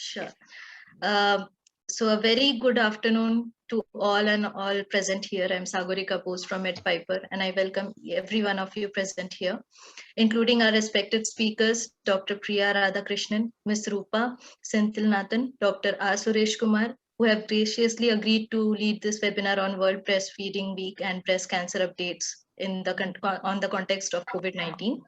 Sure. Um, so a very good afternoon to all and all present here. I'm Sagorika Bose from MedPiper, and I welcome every one of you present here, including our respected speakers, Dr. Priya Radhakrishnan, Ms. Rupa Senthilnathan, Dr. R. Suresh Kumar, who have graciously agreed to lead this webinar on World Breastfeeding Week and breast cancer updates in the on the context of COVID-19.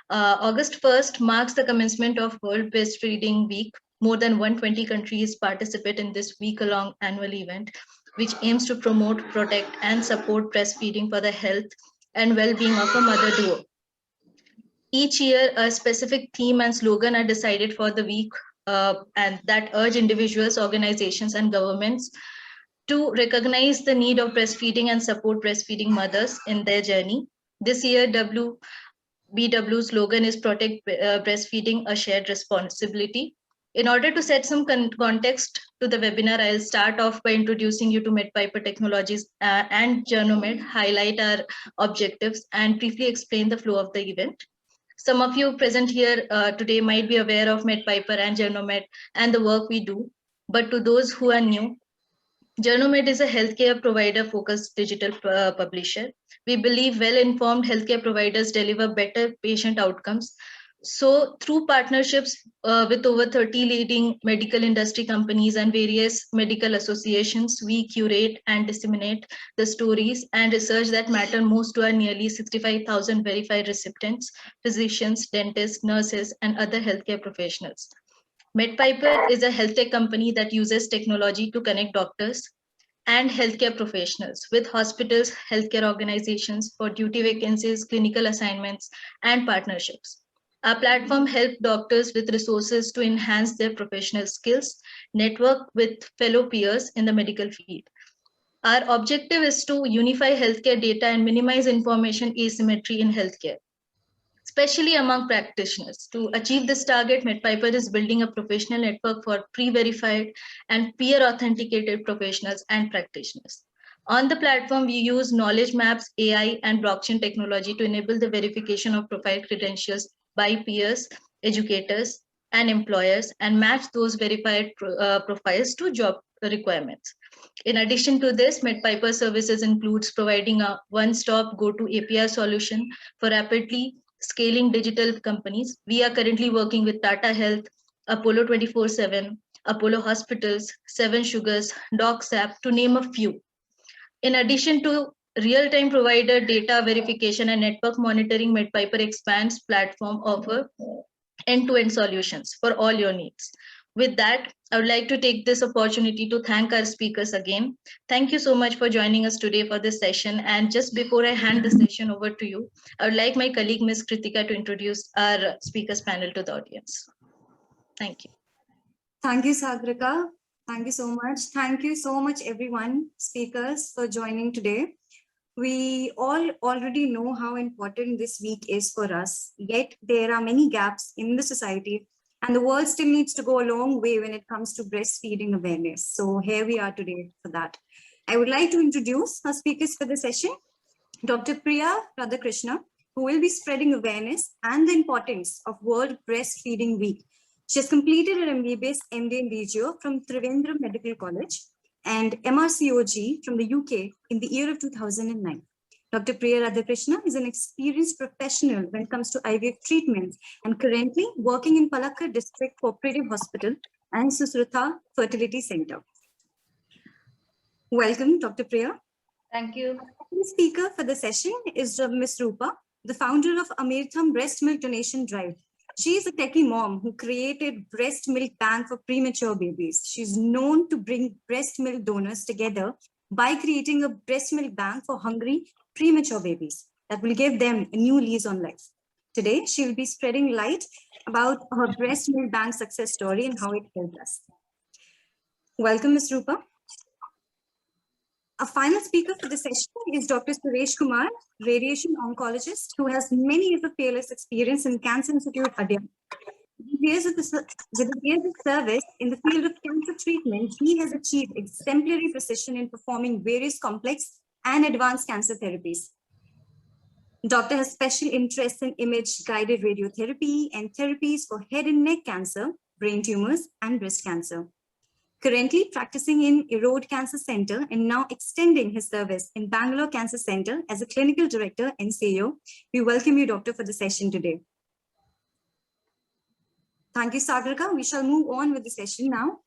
August 1st marks the commencement of World Breastfeeding Week. More than 120 countries participate in this week-long annual event, which aims to promote, protect, and support breastfeeding for the health and well-being of a mother duo. Each year, a specific theme and slogan are decided for the week, and that urge individuals, organizations, and governments to recognize the need of breastfeeding and support breastfeeding mothers in their journey. This year, BW slogan is Protect Breastfeeding, a Shared Responsibility. In order to set some context to the webinar, I'll start off by introducing you to MedPiper Technologies and Journomed, highlight our objectives, and briefly explain the flow of the event. Some of you present here today might be aware of MedPiper and Journomed and the work we do. But to those who are new, Journomed is a healthcare provider-focused digital publisher. We believe well-informed healthcare providers deliver better patient outcomes. So through partnerships with over 30 leading medical industry companies and various medical associations, we curate and disseminate the stories and research that matter most to our nearly 65,000 verified recipients, physicians, dentists, nurses, and other healthcare professionals. MedPiper is a health tech company that uses technology to connect doctors and healthcare professionals with hospitals, healthcare organizations for duty vacancies, clinical assignments, and partnerships. Our platform helps doctors with resources to enhance their professional skills, network with fellow peers in the medical field. Our objective is to unify healthcare data and minimize information asymmetry in healthcare, especially among practitioners. To achieve this target, MedPiper is building a professional network for pre-verified and peer-authenticated professionals and practitioners. On the platform, we use knowledge maps, AI, and blockchain technology to enable the verification of profile credentials by peers, educators, and employers, and match those verified profiles to job requirements. In addition to this, MedPiper services includes providing a one-stop go-to API solution for rapidly scaling digital companies. We are currently working with Tata Health, Apollo 24/7, Apollo Hospitals, Seven Sugars, DocSap, to name a few. In addition to real-time provider data verification and network monitoring, MedPiper expands platform offer end-to-end solutions for all your needs. With that, I would like to take this opportunity to thank our speakers again. Thank you so much for joining us today for this session. And just before I hand the session over to you, I would like my colleague, Ms. Kritika, to introduce our speakers panel to the audience. Thank you. Thank you, Sagrika. Thank you so much. Thank you so much, everyone, speakers, for joining today. We all already know how important this week is for us, yet there are many gaps in the society, and the world still needs to go a long way when it comes to breastfeeding awareness. So here we are today for that. I would like to introduce our speakers for the session, Dr. Priya Radhakrishnan, who will be spreading awareness and the importance of World Breastfeeding Week. She has completed her MBBS MD in Regio from Trivandrum Medical College and MRCOG from the UK in the year of 2009. Dr. Priya Radhakrishnan is an experienced professional when it comes to IVF treatments and currently working in Palakkad District Cooperative Hospital and Susrutha Fertility Center. Welcome, Dr. Priya. Thank you. The speaker for the session is Ms. Rupa, the founder of Amirtham Breast Milk Donation Drive. She is a techie mom who created Breast Milk Bank for premature babies. She's known to bring breast milk donors together by creating a breast milk bank for hungry premature babies that will give them a new lease on life. Today, she will be spreading light about her breast milk bank success story and how it helped us. Welcome, Ms. Rupa. Our final speaker for the session is Dr. Suresh Kumar, radiation oncologist who has many years of peerless experience in Cancer Institute, Adyar. With years of service in the field of cancer treatment, he has achieved exemplary precision in performing various complex and advanced cancer therapies. Doctor has special interest in image-guided radiotherapy and therapies for head and neck cancer, brain tumors, and breast cancer. Currently practicing in Erode Cancer Center and now extending his service in Bangalore Cancer Center as a clinical director in CEO. We welcome you, doctor, for the session today. Thank you, Sagarika. We shall move on with the session now.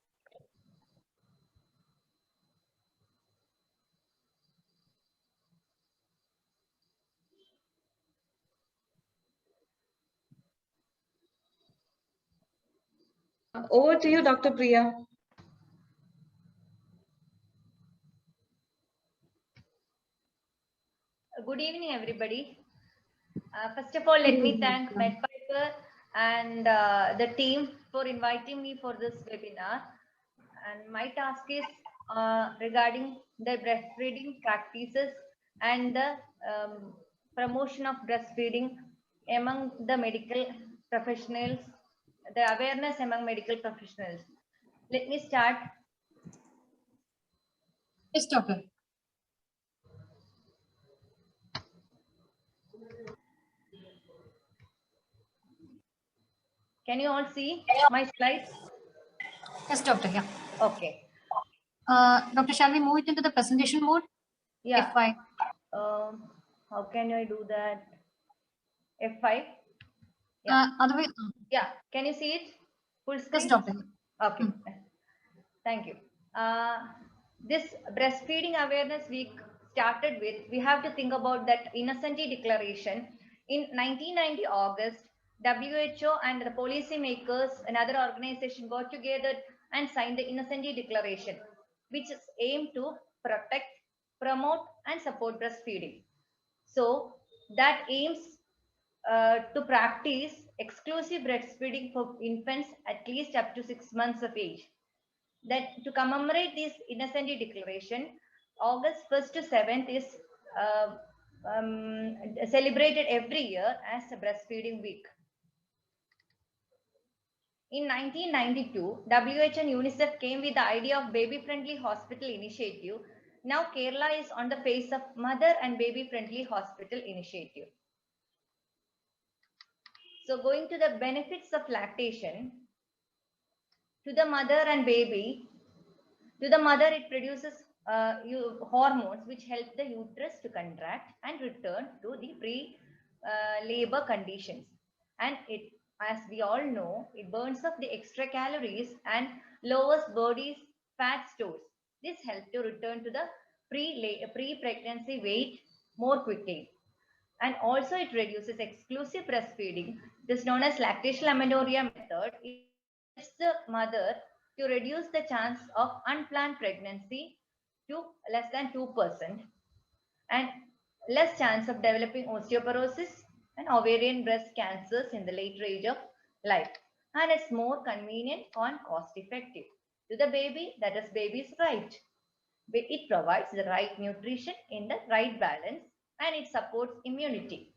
Over to you, Dr. Priya. Good evening, everybody. First of all, let me thank MedPiper and the team for inviting me for this webinar. And my task is regarding the breastfeeding practices and the promotion of breastfeeding among the medical professionals, the awareness among medical professionals. Let me start. Yes, doctor. Can you all see my slides? Yes, doctor. Yeah. Okay. Doctor, shall we move it into the presentation mode? Yeah. F5. How can I do that? F5. Yeah. Otherwise, Yeah. Can you see it? Full screen? yes, doctor. Okay. Thank you. This breastfeeding awareness week started with, we have to think about that Innocenty Declaration. In 1990 August, WHO and the policy makers and other organizations got together and signed the Innocenty Declaration, which is aimed to protect, promote, and support breastfeeding. So that aims to practice exclusive breastfeeding for infants at least up to 6 months of age. That to commemorate this Innocenty Declaration, August 1st to 7th is celebrated every year as a breastfeeding week. In 1992, WHO and UNICEF came with the idea of baby-friendly hospital initiative. Now Kerala is on the face of mother and baby-friendly hospital initiative. So going to the benefits of lactation, to the mother and baby, to the mother it produces hormones which help the uterus to contract and return to the pre-labor conditions. And it, as we all know, it burns off the extra calories and lowers body's fat stores. This helps to return to the pre-pregnancy weight more quickly. And also it reduces exclusive breastfeeding. This is known as lactation amenorrhea method. It helps the mother to reduce the chance of unplanned pregnancy to less than 2% and less chance of developing osteoporosis and ovarian breast cancers in the later age of life. And it's more convenient and cost effective. To the baby, that is baby's right. It provides the right nutrition in the right balance and it supports immunity.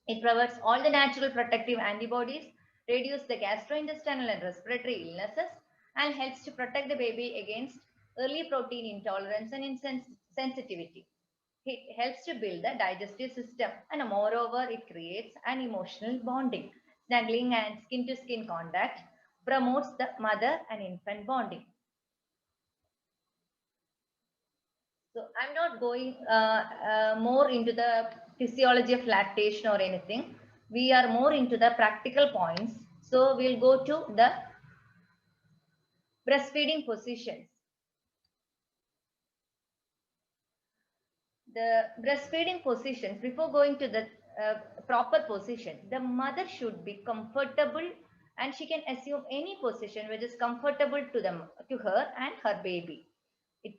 It provides all the natural protective antibodies, reduce the gastrointestinal and respiratory illnesses, and helps to protect the baby against early protein intolerance and insensitivity. It helps to build the digestive system, and moreover, it creates an emotional bonding. Snuggling and skin-to-skin contact promotes the mother and infant bonding. So I'm not going more into the physiology of lactation or anything. We are more into the practical points. So we'll go to the breastfeeding positions. The breastfeeding positions, before going to the proper position, the mother should be comfortable and she can assume any position which is comfortable to her and her baby.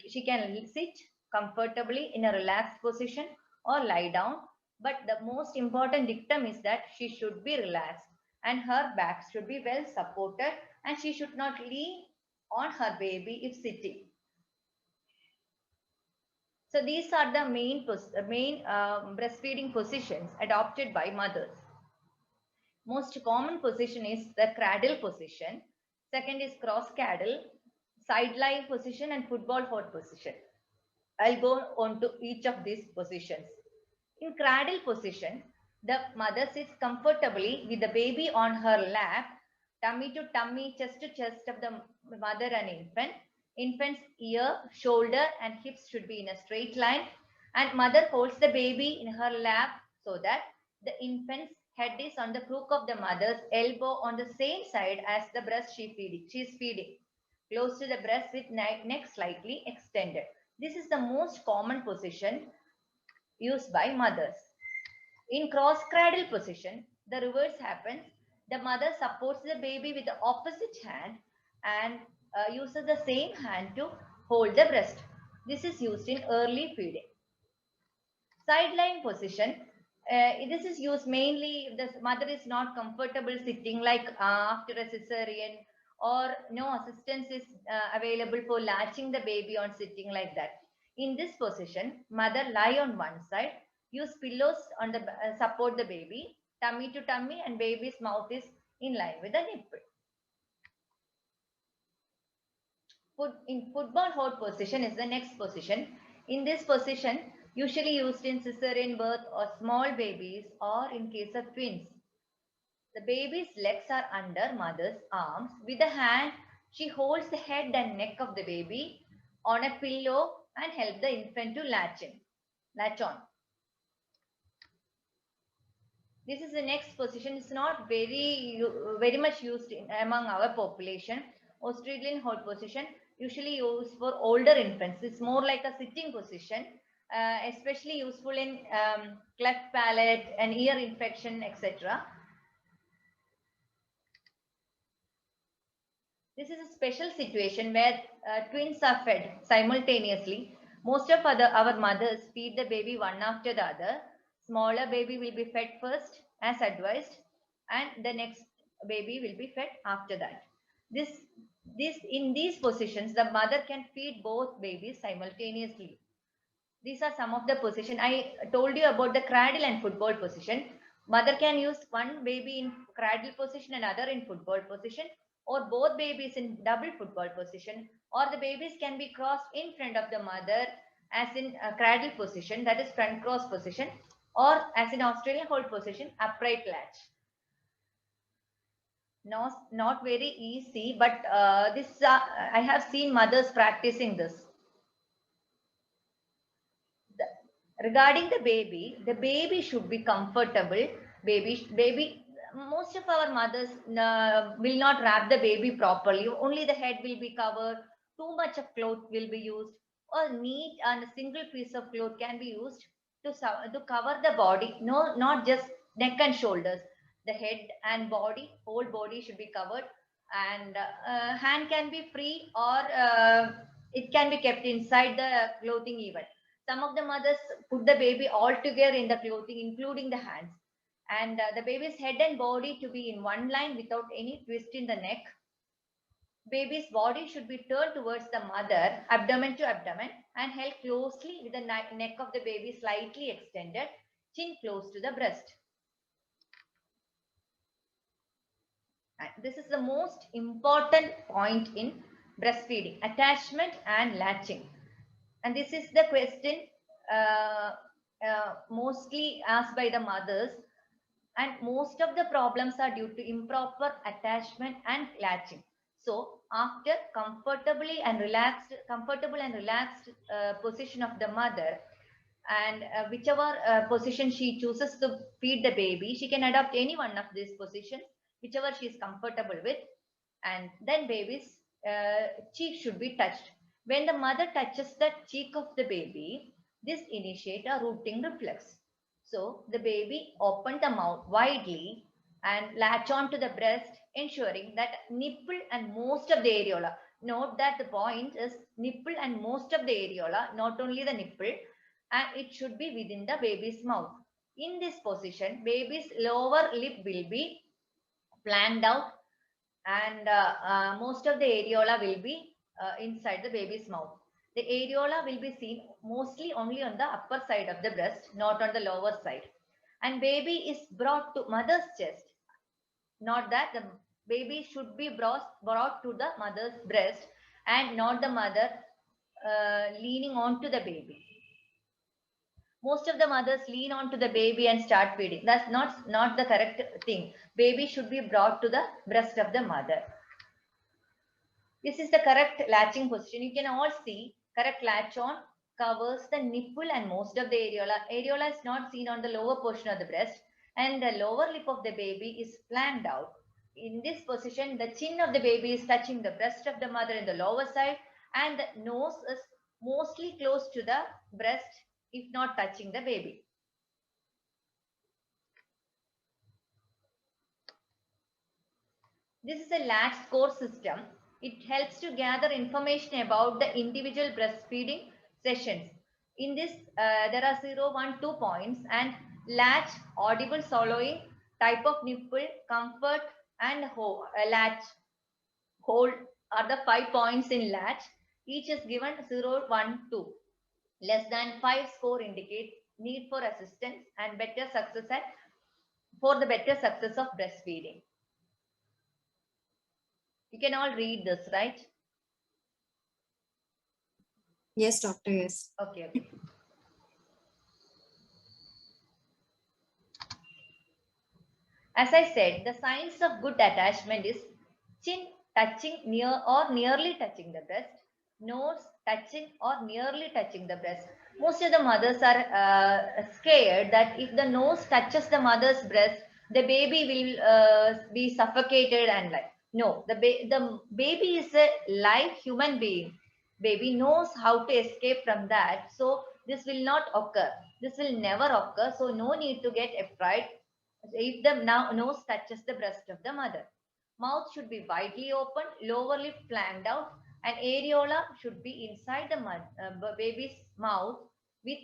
She can sit comfortably in a relaxed position or lie down, but the most important dictum is that she should be relaxed and her back should be well supported and she should not lean on her baby if sitting. So these are the main breastfeeding positions adopted by mothers. Most common position is the cradle position. Second is cross cradle, side lying position, and football forward position. I'll go on to each of these positions. In cradle position, the mother sits comfortably with the baby on her lap tummy to tummy, chest to chest of the mother and infant. Infant's ear, shoulder, and hips should be in a straight line. And mother holds the baby in her lap so that the infant's head is on the crook of the mother's elbow on the same side as the breast she is feeding, close to the breast with neck slightly extended. This is the most common position used by mothers. In cross cradle position, the reverse happens. The mother supports the baby with the opposite hand and uses the same hand to hold the breast. This is used in early feeding. Sideline position. This is used mainly if the mother is not comfortable sitting, like after a cesarean, or no assistance is available for latching the baby on sitting like that. In this position, mother lie on one side, use pillows on the support the baby, tummy to tummy, and baby's mouth is in line with the nipple. In football hold position is the next position. In this position, usually used in cesarean birth or small babies or in case of twins. The baby's legs are under mother's arms. With the hand, she holds the head and neck of the baby on a pillow and help the infant to latch on. This is the next position. It's not very much used among our population. Australian hold position usually used for older infants. It's more like a sitting position, especially useful in cleft palate and ear infection, etc. This is a special situation where twins are fed simultaneously. Most of our mothers feed the baby one after the other. Smaller baby will be fed first as advised, and the next baby will be fed after that. In these positions, the mother can feed both babies simultaneously. These are some of the positions. I told you about the cradle and football position. Mother can use one baby in cradle position and other in football position, or both babies in double football position, or the babies can be crossed in front of the mother as in cradle position, that is front cross position, or as in Australian hold position, upright latch. Not very easy, but I have seen mothers practicing this. Regarding the baby should be comfortable. Most of our mothers will not wrap the baby properly. Only the head will be covered. Too much of cloth will be used. Or neat and a single piece of cloth can be used to cover the body. No, not just neck and shoulders. The head and body, whole body should be covered. And hand can be free, or it can be kept inside the clothing even. Some of the mothers put the baby all together in the clothing, including the hands. And the baby's head and body to be in one line without any twist in the neck. Baby's body should be turned towards the mother, abdomen to abdomen, and held closely with the neck of the baby slightly extended, chin close to the breast. And this is the most important point in breastfeeding: attachment and latching. And this is the question mostly asked by the mothers, and most of the problems are due to improper attachment and latching. So after comfortable and relaxed position of the mother, and whichever position she chooses to feed the baby, she can adopt any one of these positions, whichever she is comfortable with, and then baby's cheek should be touched. When the mother touches the cheek of the baby, this initiates a rooting reflex. So the baby opens the mouth widely and latch on to the breast, ensuring that nipple and most of the areola. Note that the point is nipple and most of the areola, not only the nipple, and it should be within the baby's mouth. In this position, baby's lower lip will be planned out, and most of the areola will be inside the baby's mouth. The areola will be seen mostly only on the upper side of the breast, not on the lower side. And baby is brought to mother's chest. Not that the baby should be brought to the mother's breast, and not the mother leaning on to the baby. Most of the mothers lean on to the baby and start feeding. That's not the correct thing. Baby should be brought to the breast of the mother. This is the correct latching position. You can all see correct latch on covers the nipple and most of the areola. Areola is not seen on the lower portion of the breast, and the lower lip of the baby is flanged out. In this position, the chin of the baby is touching the breast of the mother in the lower side, and the nose is mostly close to the breast, if not touching the baby. This is a latch score system. It helps to gather information about the individual breastfeeding sessions. In this, there are 0, 1, 2 points, and latch, audible swallowing, type of nipple, comfort, and latch, hold are the 5 points in latch. Each is given 0, 1, 2. Less than 5 score indicates need for assistance and better success for the better success of breastfeeding. You can all read this, right? Yes, doctor, yes. Okay. As I said, the signs of good attachment is chin touching near or nearly touching the breast, nose touching or nearly touching the breast. Most of the mothers are scared that if the nose touches the mother's breast, the baby will be suffocated and like. No, the baby is a live human being. Baby knows how to escape from that. So this will not occur. This will never occur. So no need to get afraid if the nose touches the breast of the mother. Mouth should be widely open, lower lip flanged out, and areola should be inside the baby's mouth with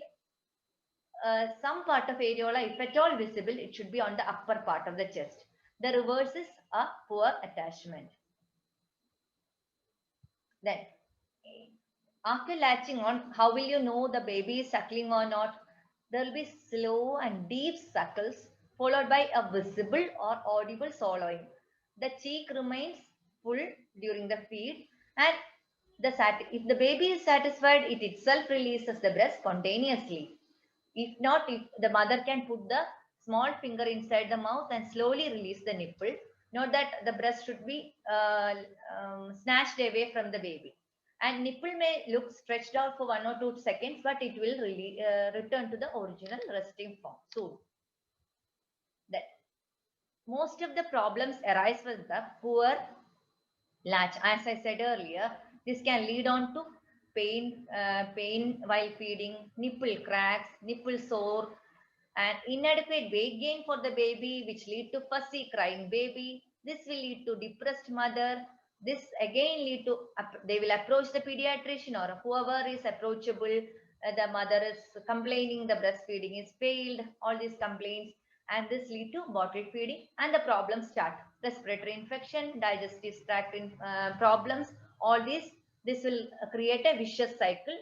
some part of areola, if at all visible, it should be on the upper part of the chest. The reverse is a poor attachment. Then, after latching on, how will you know the baby is suckling or not? There will be slow and deep suckles followed by a visible or audible swallowing. The cheek remains full during the feed, and if the baby is satisfied, it itself releases the breast spontaneously. If not, if the mother can put the small finger inside the mouth and slowly release the nipple. Note that the breast should be snatched away from the baby. And nipple may look stretched out for 1 or 2 seconds, but it will really return to the original resting form soon. Then, most of the problems arise with the poor latch. As I said earlier, this can lead on to pain while feeding, nipple cracks, nipple sore, and inadequate weight gain for the baby, which lead to fussy crying baby. This will lead to depressed mother. This again lead to, they will approach the pediatrician or whoever is approachable. The mother is complaining the breastfeeding is failed, all these complaints, and this lead to bottle feeding, and the problems start. Respiratory infection, digestive tract problems, all these, this will create a vicious cycle.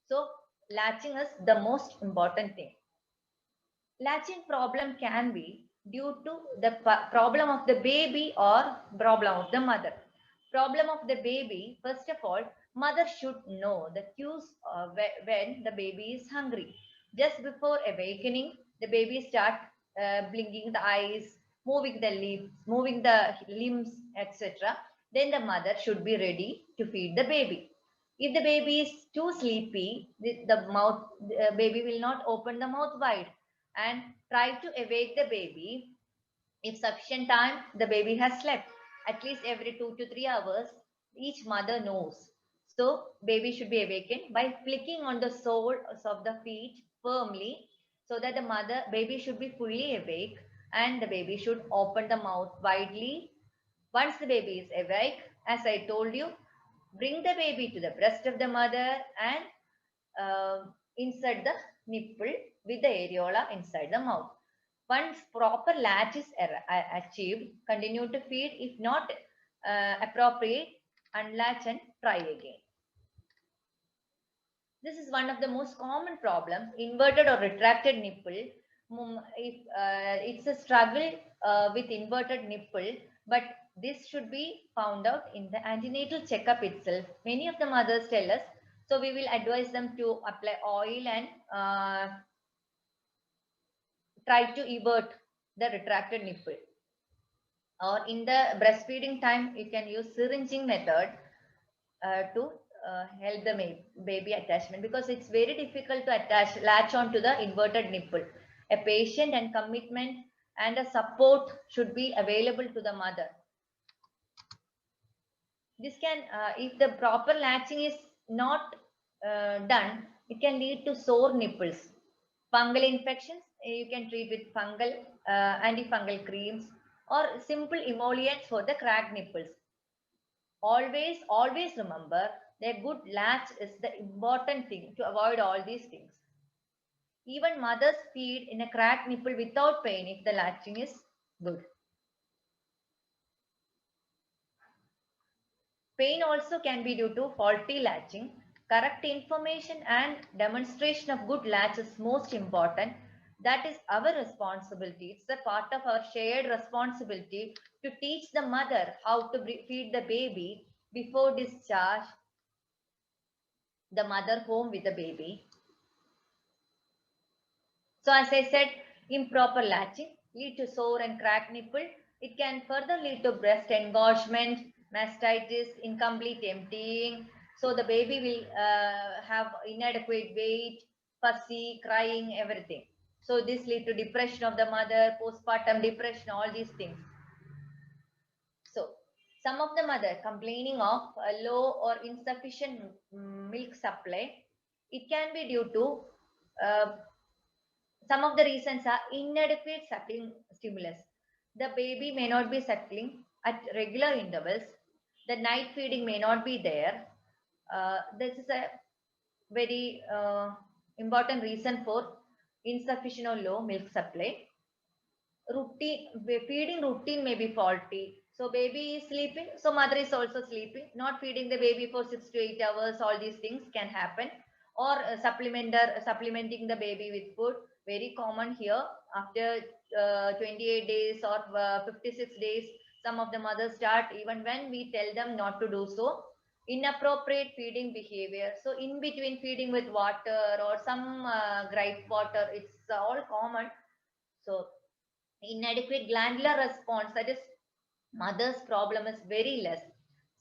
So latching is the most important thing. Latching problem can be due to the problem of the baby or problem of the mother. Problem of the baby, first of all, mother should know the cues when the baby is hungry. Just before awakening, the baby start blinking the eyes, moving the lips, moving the limbs, etc. Then the mother should be ready to feed the baby. If the baby is too sleepy, the baby will not open the mouth wide and try to awake the baby. If sufficient time, the baby has slept. At least every 2 to 3 hours, each mother knows. So, baby should be awakened by flicking on the soles of the feet firmly so that the baby should be fully awake and the baby should open the mouth widely. Once the baby is awake, as I told you, bring the baby to the breast of the mother and insert the nipple with the areola inside the mouth. Once proper latch is achieved, continue to feed. If not appropriate, unlatch and try again. This is one of the most common problems, inverted or retracted nipple. It's a struggle with inverted nipple, but this should be found out in the antenatal checkup itself. Many of the mothers tell us So we will advise them to apply oil and try to evert the retracted nipple. Or in the breastfeeding time, you can use syringing method to help the baby attachment, because it's very difficult to latch on to the inverted nipple. A patient and commitment and a support should be available to the mother. This can, if the proper latching is not done, it can lead to sore nipples. Fungal infections, you can treat with fungal antifungal creams or simple emollients for the cracked nipples. Always remember, a good latch is the important thing to avoid all these things. Even mothers feed in a cracked nipple without pain if the latching is good. Pain also can be due to faulty latching. Correct information and demonstration of good latch is most important. That is our responsibility. It's a part of our shared responsibility to teach the mother how to feed the baby before discharge the mother home with the baby. So as I said, improper latching lead to sore and cracked nipple. It can further lead to breast engorgement, mastitis, incomplete emptying. So the baby will have inadequate weight, fussy, crying, everything. So this lead to depression of the mother, postpartum depression, all these things. So some of the mother complaining of a low or insufficient milk supply. It can be due to some of the reasons are inadequate suckling stimulus. The baby may not be suckling at regular intervals. The night feeding may not be there. This is a very important reason for insufficient or low milk supply. Feeding routine may be faulty. So baby is sleeping, so mother is also sleeping. Not feeding the baby for 6 to 8 hours, all these things can happen. Or supplementing the baby with food, very common here. After 28 days or 56 days, some of the mothers start, even when we tell them not to do so, inappropriate feeding behavior. So in between feeding with water or some gripe water, it's all common. So inadequate glandular response, that is mother's problem, is very less.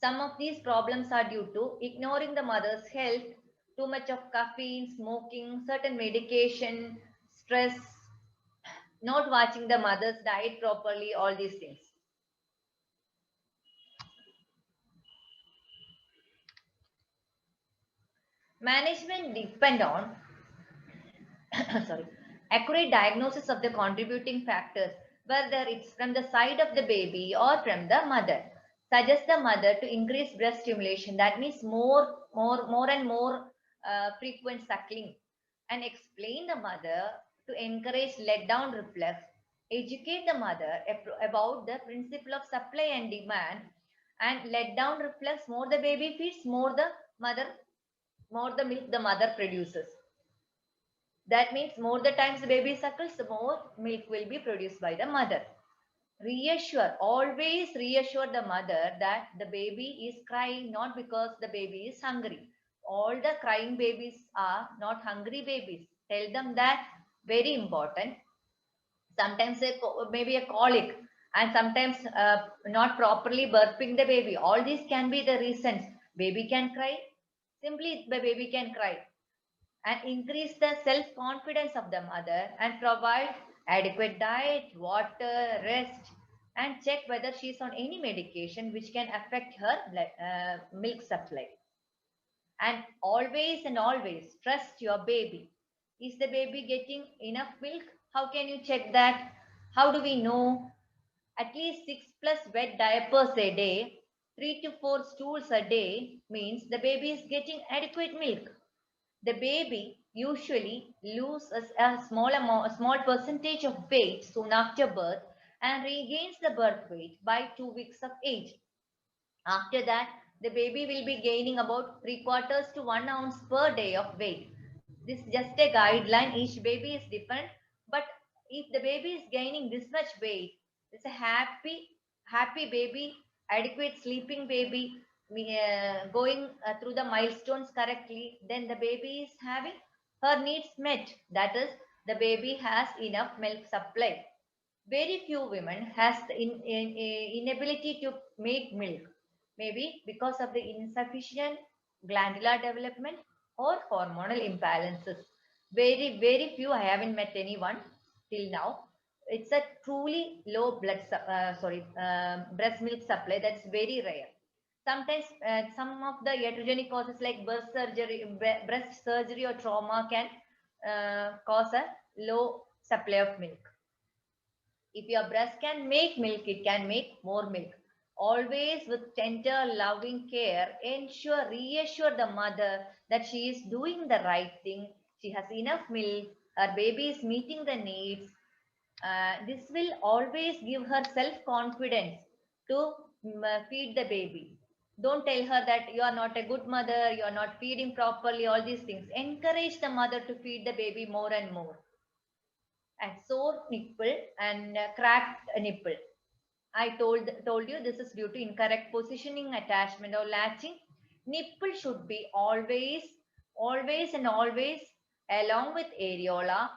Some of these problems are due to ignoring the mother's health, too much of caffeine, smoking, certain medication, stress, not watching the mother's diet properly, all these things. Management depend on sorry, accurate diagnosis of the contributing factors, whether it's from the side of the baby or from the mother. Suggest the mother to increase breast stimulation. That means more and more frequent suckling. And explain the mother to encourage let down reflex. Educate the mother about the principle of supply and demand. And let down reflex, more the baby feeds, more the milk the mother produces. That means more the times the baby suckles, the more milk will be produced by the mother. Always reassure the mother that the baby is crying not because the baby is hungry. All the crying babies are not hungry babies. Tell them that, very important. Sometimes maybe a colic, and sometimes not properly burping the baby. All these can be the reasons. Baby can cry. Simply the baby can cry. And increase the self-confidence of the mother and provide adequate diet, water, rest, and check whether she's on any medication which can affect her milk supply. And always trust your baby. Is the baby getting enough milk? How can you check that? How do we know? At least 6+ wet diapers a day, 3 to 4 stools a day means the baby is getting adequate milk. The baby usually loses a small percentage of weight soon after birth and regains the birth weight by 2 weeks of age. After that, the baby will be gaining about 3/4 to 1 ounce per day of weight. This is just a guideline. Each baby is different. But if the baby is gaining this much weight, it's a happy baby, adequate sleeping baby, going through the milestones correctly, then the baby is having her needs met. That is, the baby has enough milk supply. Very few women has the inability to make milk, maybe because of the insufficient glandular development or hormonal imbalances. Very few. I haven't met anyone till now. It's a truly low breast milk supply. That's very rare. Sometimes some of the iatrogenic causes like breast surgery or trauma can cause a low supply of milk. If your breast can make milk, it can make more milk. Always with tender, loving care, reassure the mother that she is doing the right thing. She has enough milk. Her baby is meeting the needs. This will always give her self-confidence to feed the baby. Don't tell her that you are not a good mother, you are not feeding properly, all these things. Encourage the mother to feed the baby more and more. And sore nipple and cracked nipple. I told you this is due to incorrect positioning, attachment or latching. Nipple should be always along with areola.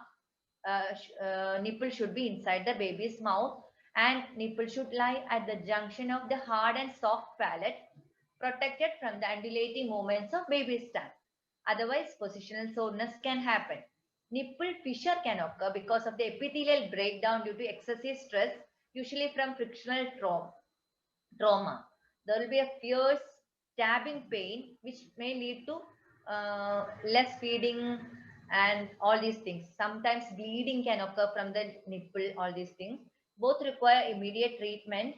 Nipple should be inside the baby's mouth, and nipple should lie at the junction of the hard and soft palate, protected from the undulating movements of baby's tongue. Otherwise, positional soreness can happen. Nipple fissure can occur because of the epithelial breakdown due to excessive stress, usually from frictional trauma. There will be a fierce stabbing pain which may lead to less feeding and all these things. Sometimes bleeding can occur from the nipple, all these things. Both require immediate treatment.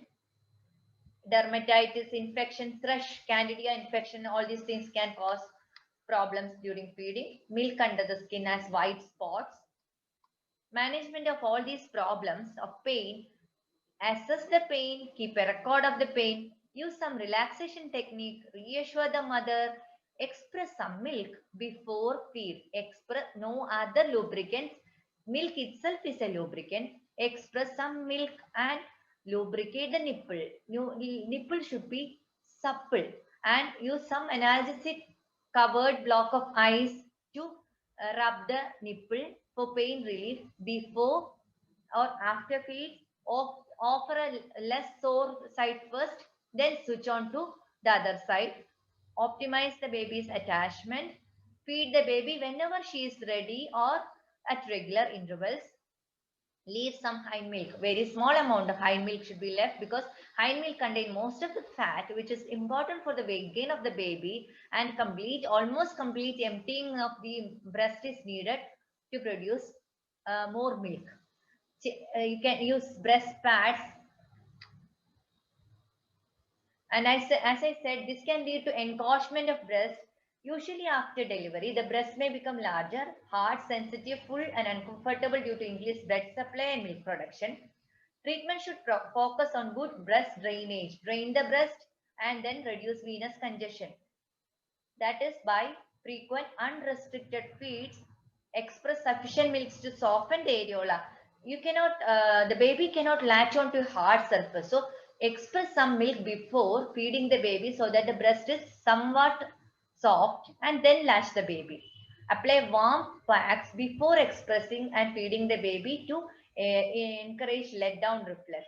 Dermatitis, infection, thrush, candida infection, all these things can cause problems during feeding. Milk under the skin has white spots. Management of all these problems of pain: assess the pain, keep a record of the pain, use some relaxation technique, reassure the mother, express some milk before feed. Express no other lubricants. Milk itself is a lubricant. Express some milk and lubricate the nipple. Nipple should be supple, and use some analgesic covered block of ice to rub the nipple for pain relief before or after feed. Offer a less sore side first, then switch on to the other side. Optimize the baby's attachment. Feed the baby whenever she is ready or at regular intervals. Leave some hind milk. Very small amount of hind milk should be left, because hind milk contain most of the fat which is important for the weight gain of the baby, and almost complete emptying of the breast is needed to produce more milk. You can use breast pads, and as I said, this can lead to encroachment of breast. Usually after delivery, the breast may become larger, hard, sensitive, full and uncomfortable due to increased blood supply and milk production. Treatment should focus on good breast drainage. Drain the breast and then reduce venous congestion. That is by frequent unrestricted feeds. Express sufficient milks to soften the areola. You cannot, the baby cannot latch onto hard surface. So express some milk before feeding the baby so that the breast is somewhat soft, and then latch the baby. Apply warm packs before expressing and feeding the baby to encourage let down reflex.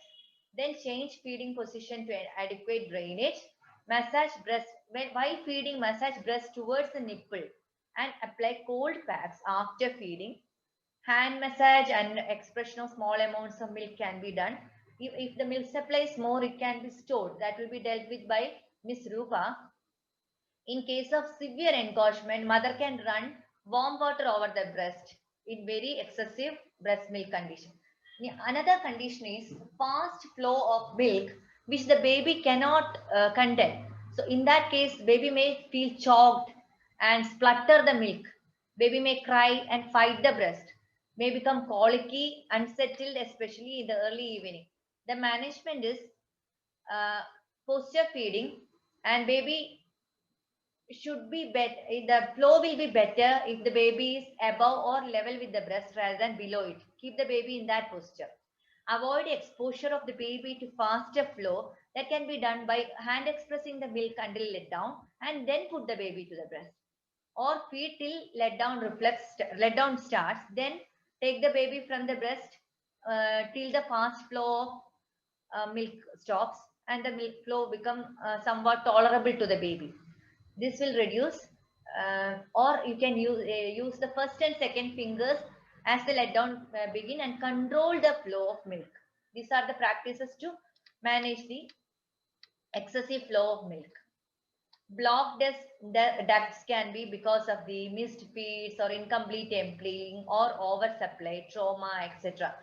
Then change feeding position to adequate drainage. Massage breast. While feeding, massage breast towards the nipple and apply cold packs after feeding. Hand massage and expression of small amounts of milk can be done. If the milk supply is more, it can be stored. That will be dealt with by Miss Rupa. In case of severe engorgement, mother can run warm water over the breast in very excessive breast milk condition. Another condition is fast flow of milk which the baby cannot contain. So in that case, baby may feel choked and splutter the milk. Baby may cry and fight the breast. May become colicky, unsettled, especially in the early evening. The management is posture feeding, and baby should be better. The flow will be better if the baby is above or level with the breast rather than below it. Keep the baby in that posture. Avoid exposure of the baby to faster flow That can be done by hand expressing the milk until let down and then put the baby to the breast. Or feed till let down starts, then take the baby from the breast till the fast flow of milk stops and the milk flow become somewhat tolerable to the baby. This will reduce, or you can use the first and second fingers as the letdown begin and control the flow of milk. These are the practices to manage the excessive flow of milk. Blocked ducts can be because of the missed feeds or incomplete emptying or oversupply, trauma, etc.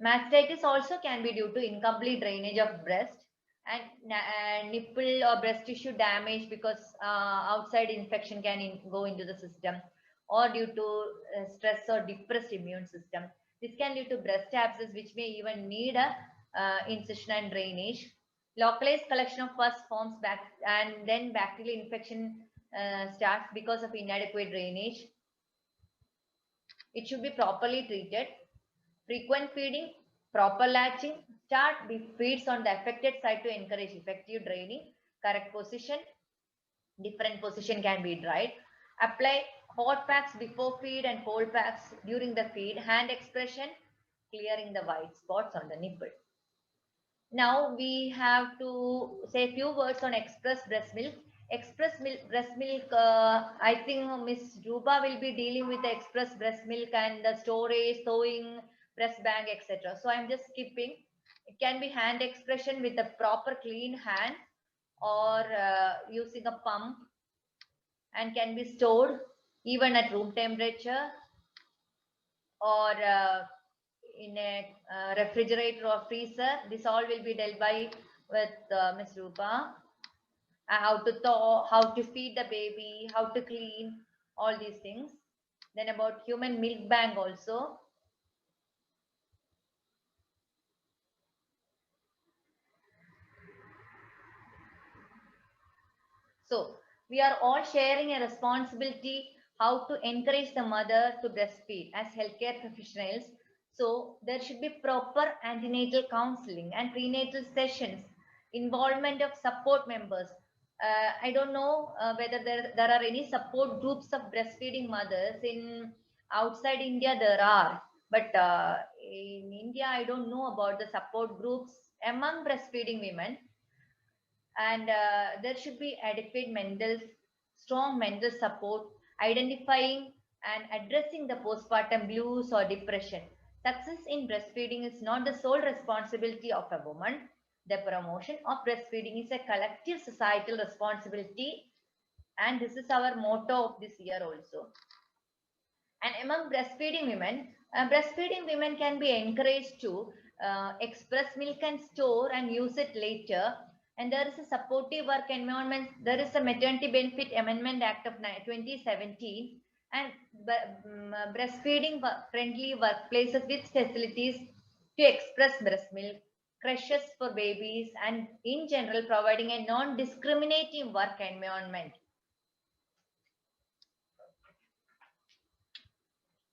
Mastitis also can be due to incomplete drainage of breast and nipple or breast tissue damage because outside infection can go into the system, or due to stress or depressed immune system. This can lead to breast abscess, which may even need a incision and drainage. Localized collection of pus forms back, and then bacterial infection starts because of inadequate drainage. It should be properly treated. Frequent feeding, proper latching, start feeds on the affected side to encourage effective draining. Correct position, different position can be dried. Apply hot packs before feed and cold packs during the feed. Hand expression, clearing the white spots on the nipple. Now we have to say a few words on express breast milk. Breast milk, I think Miss Ruba will be dealing with the express breast milk and the storage, sewing, breast bank, etc. So I'm just skipping. It can be hand expression with a proper clean hand, or using a pump, and can be stored even at room temperature, or in a refrigerator or freezer. This all will be dealt by with Ms. Rupa. How to thaw, how to feed the baby, how to clean, all these things. Then about human milk bank also. So we are all sharing a responsibility how to encourage the mother to breastfeed as healthcare professionals. So there should be proper antenatal counseling and prenatal sessions, involvement of support members. I don't know whether there are any support groups of breastfeeding mothers in outside India. There are, but in India, I don't know about the support groups among breastfeeding women. And there should be adequate strong mental support, identifying and addressing the postpartum blues or depression. Success in breastfeeding is not the sole responsibility of a woman. The promotion of breastfeeding is a collective societal responsibility, and this is our motto of this year also. And among breastfeeding women can be encouraged to express milk and store and use it later. And there is a supportive work environment. There is a Maternity Benefit Amendment Act of 2017 and breastfeeding friendly workplaces with facilities to express breast milk, creches for babies, and in general providing a non-discriminating work environment.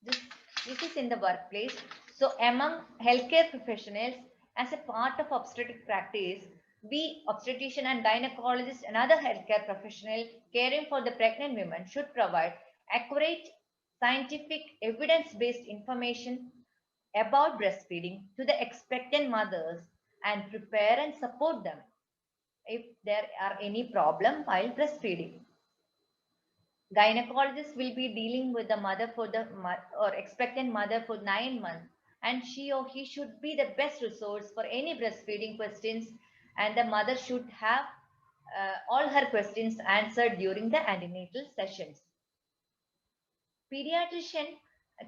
This is in the workplace. So among healthcare professionals, as a part of obstetric practice, we obstetrician and gynecologist and other healthcare professional caring for the pregnant women should provide accurate, scientific, evidence-based information about breastfeeding to the expectant mothers and prepare and support them if there are any problem while breastfeeding. Gynecologist will be dealing with the mother for the or expectant mother for 9 months, and she or he should be the best resource for any breastfeeding questions, and the mother should have all her questions answered during the antenatal sessions. Pediatrician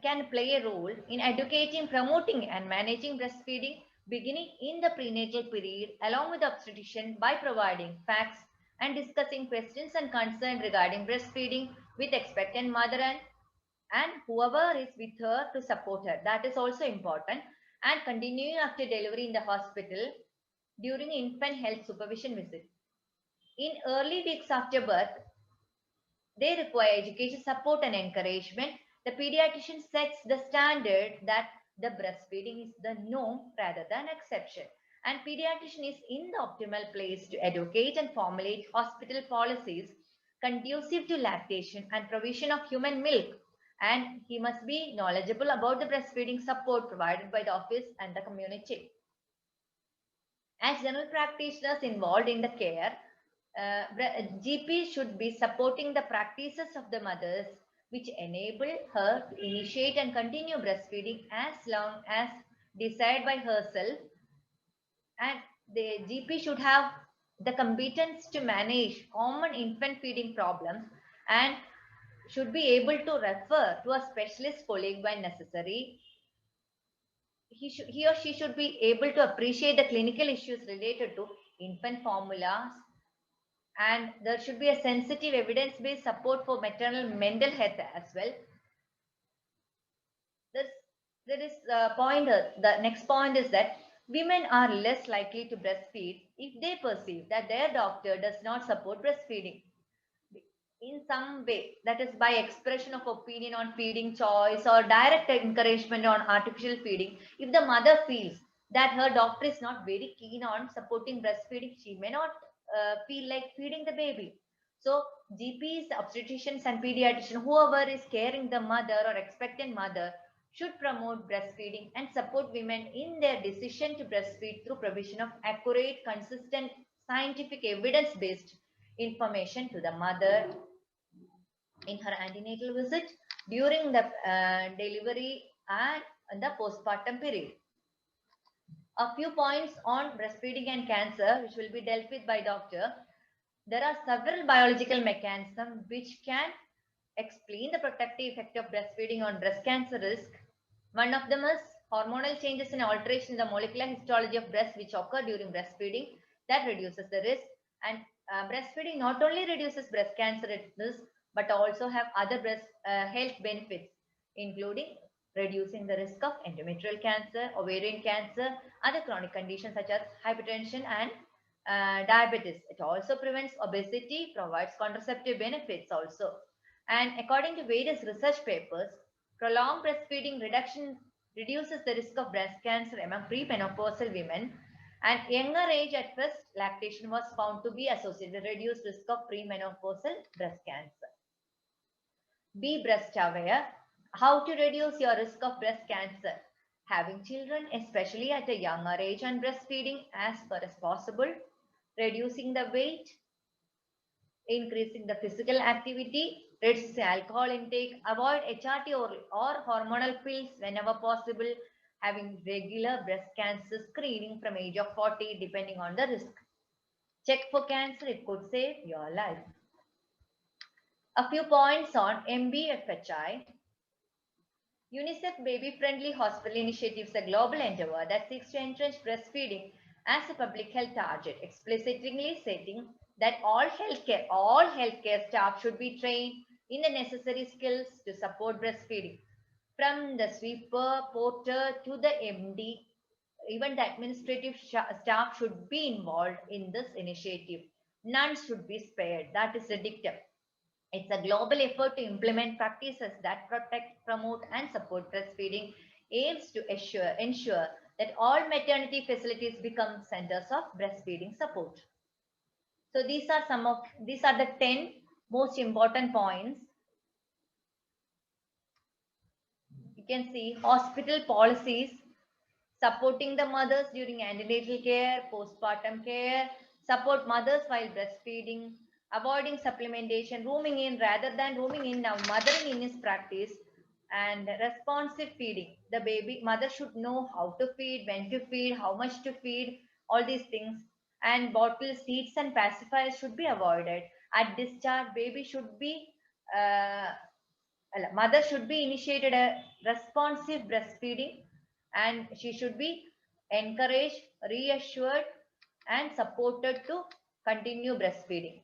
can play a role in educating, promoting, and managing breastfeeding beginning in the prenatal period along with the obstetrician by providing facts and discussing questions and concerns regarding breastfeeding with expectant mother and whoever is with her to support her. That is also important. And continuing after delivery in the hospital during infant health supervision visit. In early weeks after birth, they require education support and encouragement. The pediatrician sets the standard that the breastfeeding is the norm rather than exception. And pediatrician is in the optimal place to educate and formulate hospital policies conducive to lactation and provision of human milk. And he must be knowledgeable about the breastfeeding support provided by the office and the community. As general practitioners involved in the care, GP should be supporting the practices of the mothers which enable her to initiate and continue breastfeeding as long as desired by herself. And the GP should have the competence to manage common infant feeding problems and should be able to refer to a specialist colleague when necessary. He or she should be able to appreciate the clinical issues related to infant formulas, and there should be a sensitive evidence-based support for maternal mental health as well. There is a point, the next point is that women are less likely to breastfeed if they perceive that their doctor does not support breastfeeding in some way, that is by expression of opinion on feeding choice or direct encouragement on artificial feeding. If the mother feels that her doctor is not very keen on supporting breastfeeding, she may not feel like feeding the baby. So GPs, obstetricians and pediatricians, whoever is caring the mother or expectant mother, should promote breastfeeding and support women in their decision to breastfeed through provision of accurate, consistent, scientific, evidence-based information to the mother in her antenatal visit, during the delivery, and the postpartum period. A few points on breastfeeding and cancer, which will be dealt with by doctor. There are several biological mechanisms which can explain the protective effect of breastfeeding on breast cancer risk. One of them is hormonal changes and alteration in the molecular histology of breast which occur during breastfeeding that reduces the risk. And breastfeeding not only reduces breast cancer risk but also have other breast health benefits, including reducing the risk of endometrial cancer, ovarian cancer, other chronic conditions such as hypertension and diabetes. It also prevents obesity, provides contraceptive benefits also. And according to various research papers, prolonged breastfeeding reduces the risk of breast cancer among premenopausal women, and younger age at first lactation was found to be associated with reduced risk of premenopausal breast cancer. Be breast aware. How to reduce your risk of breast cancer? Having children, especially at a younger age, and breastfeeding as far as possible, reducing the weight, increasing the physical activity, reduce alcohol intake, avoid HRT or hormonal pills whenever possible, having regular breast cancer screening from age of 40 depending on the risk. Check for cancer, it could save your life. A few points on MBFHI. UNICEF Baby Friendly Hospital Initiative is a global endeavor that seeks to entrench breastfeeding as a public health target, explicitly stating that all healthcare staff should be trained in the necessary skills to support breastfeeding. From the sweeper, porter to the MD, even the administrative staff should be involved in this initiative. None should be spared. That is the dictum. It's a global effort to implement practices that protect, promote, and support breastfeeding, aims to ensure that all maternity facilities become centers of breastfeeding support. So these are the 10 most important points. You can see hospital policies supporting the mothers during antenatal care, postpartum care, support mothers while breastfeeding, avoiding supplementation, rooming in rather than rooming in. Now mothering in is practice, and responsive feeding. The mother should know how to feed, when to feed, how much to feed, all these things. And bottles, heats and pacifiers should be avoided. At discharge, mother should be initiated a responsive breastfeeding, and she should be encouraged, reassured, and supported to continue breastfeeding.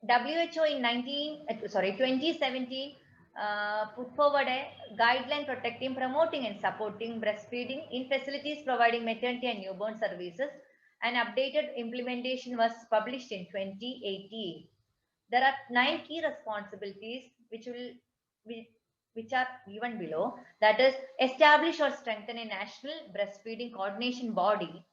WHO in 2017 put forward a guideline protecting, promoting, and supporting breastfeeding in facilities providing maternity and newborn services. An updated implementation was published in 2018. There are 9 key responsibilities which which are given below. That is, establish or strengthen a national breastfeeding coordination body.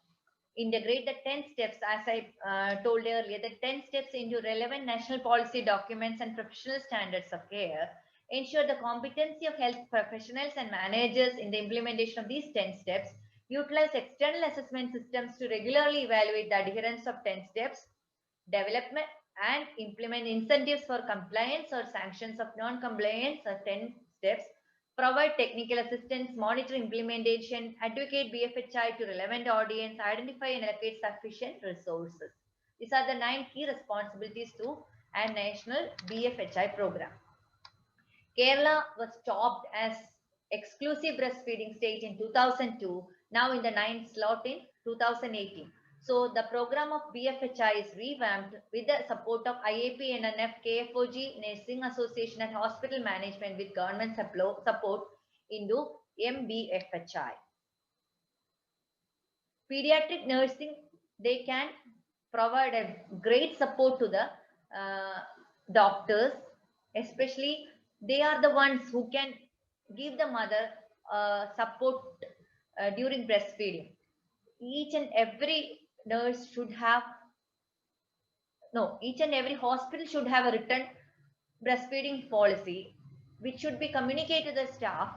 Integrate the 10 steps, as I told earlier, the 10 steps into relevant national policy documents and professional standards of care. Ensure the competency of health professionals and managers in the implementation of these 10 steps. Utilize external assessment systems to regularly evaluate the adherence of 10 steps. Development and implement incentives for compliance or sanctions of non-compliance of 10 steps. Provide technical assistance, monitor implementation, advocate BFHI to relevant audience, identify and allocate sufficient resources. These are the 9 key responsibilities to a national BFHI program. Kerala was topped as exclusive breastfeeding state in 2002, now in the 9th slot in 2018. So the program of BFHI is revamped with the support of IAP, NNF, KFOG, Nursing Association and Hospital Management with government support into MBFHI. Pediatric nursing, they can provide a great support to the doctors, especially they are the ones who can give the mother support during breastfeeding. Each and every nurse should have, each and every hospital should have a written breastfeeding policy, which should be communicated to the staff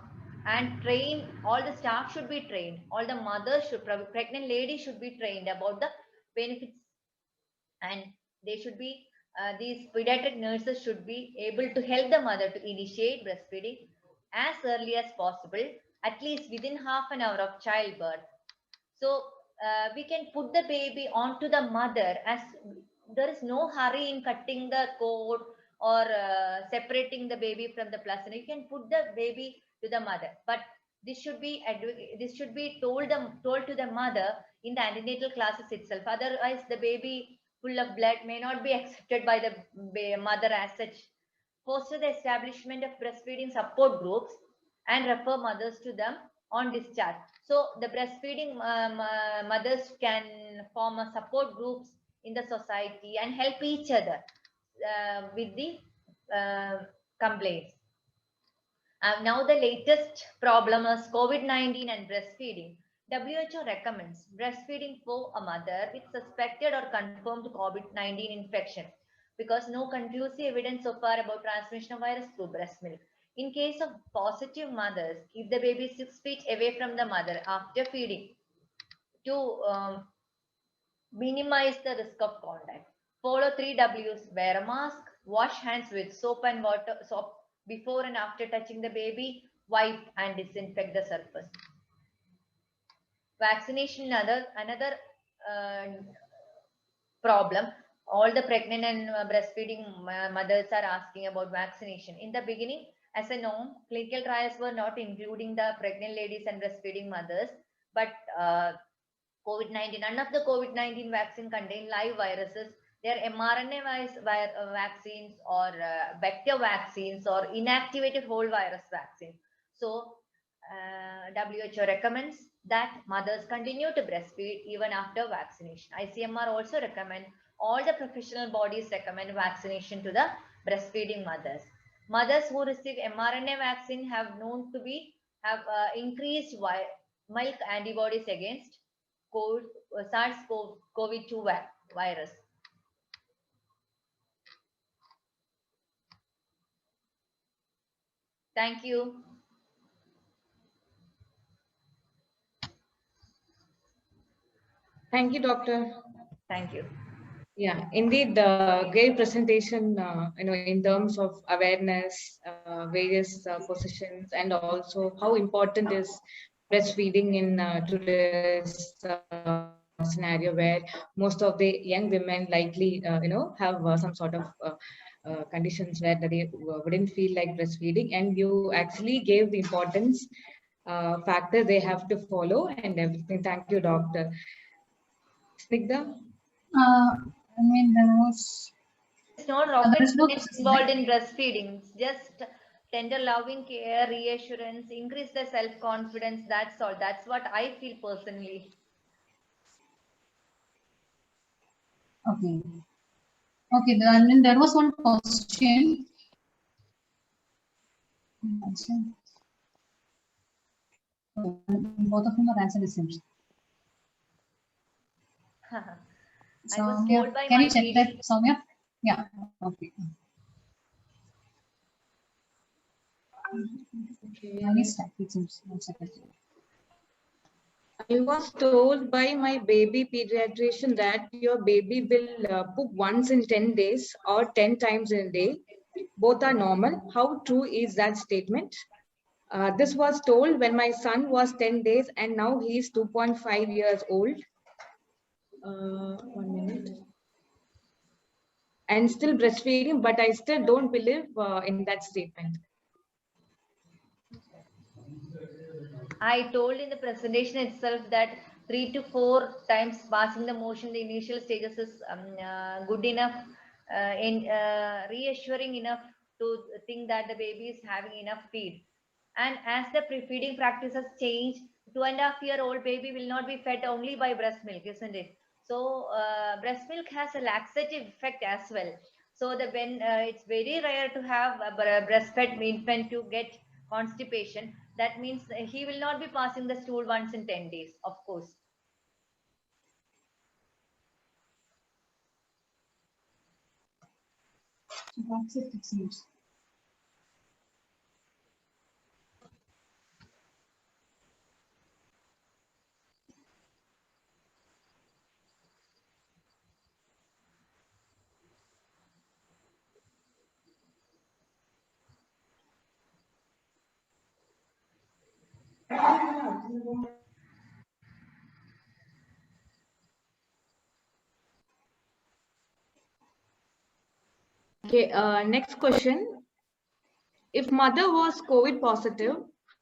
and train. All the staff should be trained. All the mothers should, pregnant ladies should be trained about the benefits, and they should be, these pediatric nurses should be able to help the mother to initiate breastfeeding as early as possible, at least within half an hour of childbirth. So we can put the baby onto the mother, as there is no hurry in cutting the cord or separating the baby from the placenta. You can put the baby to the mother, but this should be told to the mother in the antenatal classes itself. Otherwise, the baby full of blood may not be accepted by the mother as such. Foster the establishment of breastfeeding support groups and refer mothers to them on discharge. So the breastfeeding mothers can form a support groups in the society and help each other with the complaints. Now the latest problem is COVID-19 and breastfeeding. WHO recommends breastfeeding for a mother with suspected or confirmed COVID-19 infection, because no conclusive evidence so far about transmission of virus through breast milk. In case of positive mothers, keep the baby 6 feet away from the mother after feeding to minimize the risk of contact. Follow 3 W's: wear a mask, wash hands with soap and water, soap before and after touching the baby, wipe and disinfect the surface. Vaccination, another problem. All the pregnant and breastfeeding mothers are asking about vaccination. In the beginning, as a norm, clinical trials were not including the pregnant ladies and breastfeeding mothers, but COVID-19, none of the COVID-19 vaccine contain live viruses. They are mRNA vaccines or vector vaccines or inactivated whole virus vaccine. So WHO recommends that mothers continue to breastfeed even after vaccination. ICMR also recommend, all the professional bodies recommend vaccination to the breastfeeding mothers. Mothers who receive mRNA vaccine have known to have increased milk antibodies against SARS-CoV-2 virus. Thank you. Thank you, Doctor. Thank you. Yeah, indeed, great presentation, in terms of awareness, various positions, and also how important is breastfeeding in today's scenario, where most of the young women likely, have some sort of conditions where they wouldn't feel like breastfeeding, and you actually gave the importance factor they have to follow and everything. Thank you, Doctor. Snigdha? It's not rocket science involved in breastfeeding. It's just tender loving care, reassurance, increase the self-confidence. That's all. That's what I feel personally. Okay. Okay, then there was one question. Both of them are answered the same. I was Soumya, told by can my you check that, Soumya? Yeah. Okay. I missed that. It seems. 1 second. I was told by my baby pediatrician that your baby will poop once in 10 days or 10 times in a day. Both are normal. How true is that statement? This was told when my son was 10 days and now he is 2.5 years old. 1 minute. And still breastfeeding, but I still don't believe in that statement. I told in the presentation itself that 3 to 4 times passing the motion, the initial stages is good enough, reassuring enough to think that the baby is having enough feed. And as the feeding practices change, 2.5-year-old baby will not be fed only by breast milk, isn't it? So breast milk has a laxative effect as well. So when it's very rare to have a breastfed infant to get constipation, that means he will not be passing the stool once in 10 days, of course. That's it, it seems. Okay, next question. If mother was COVID positive,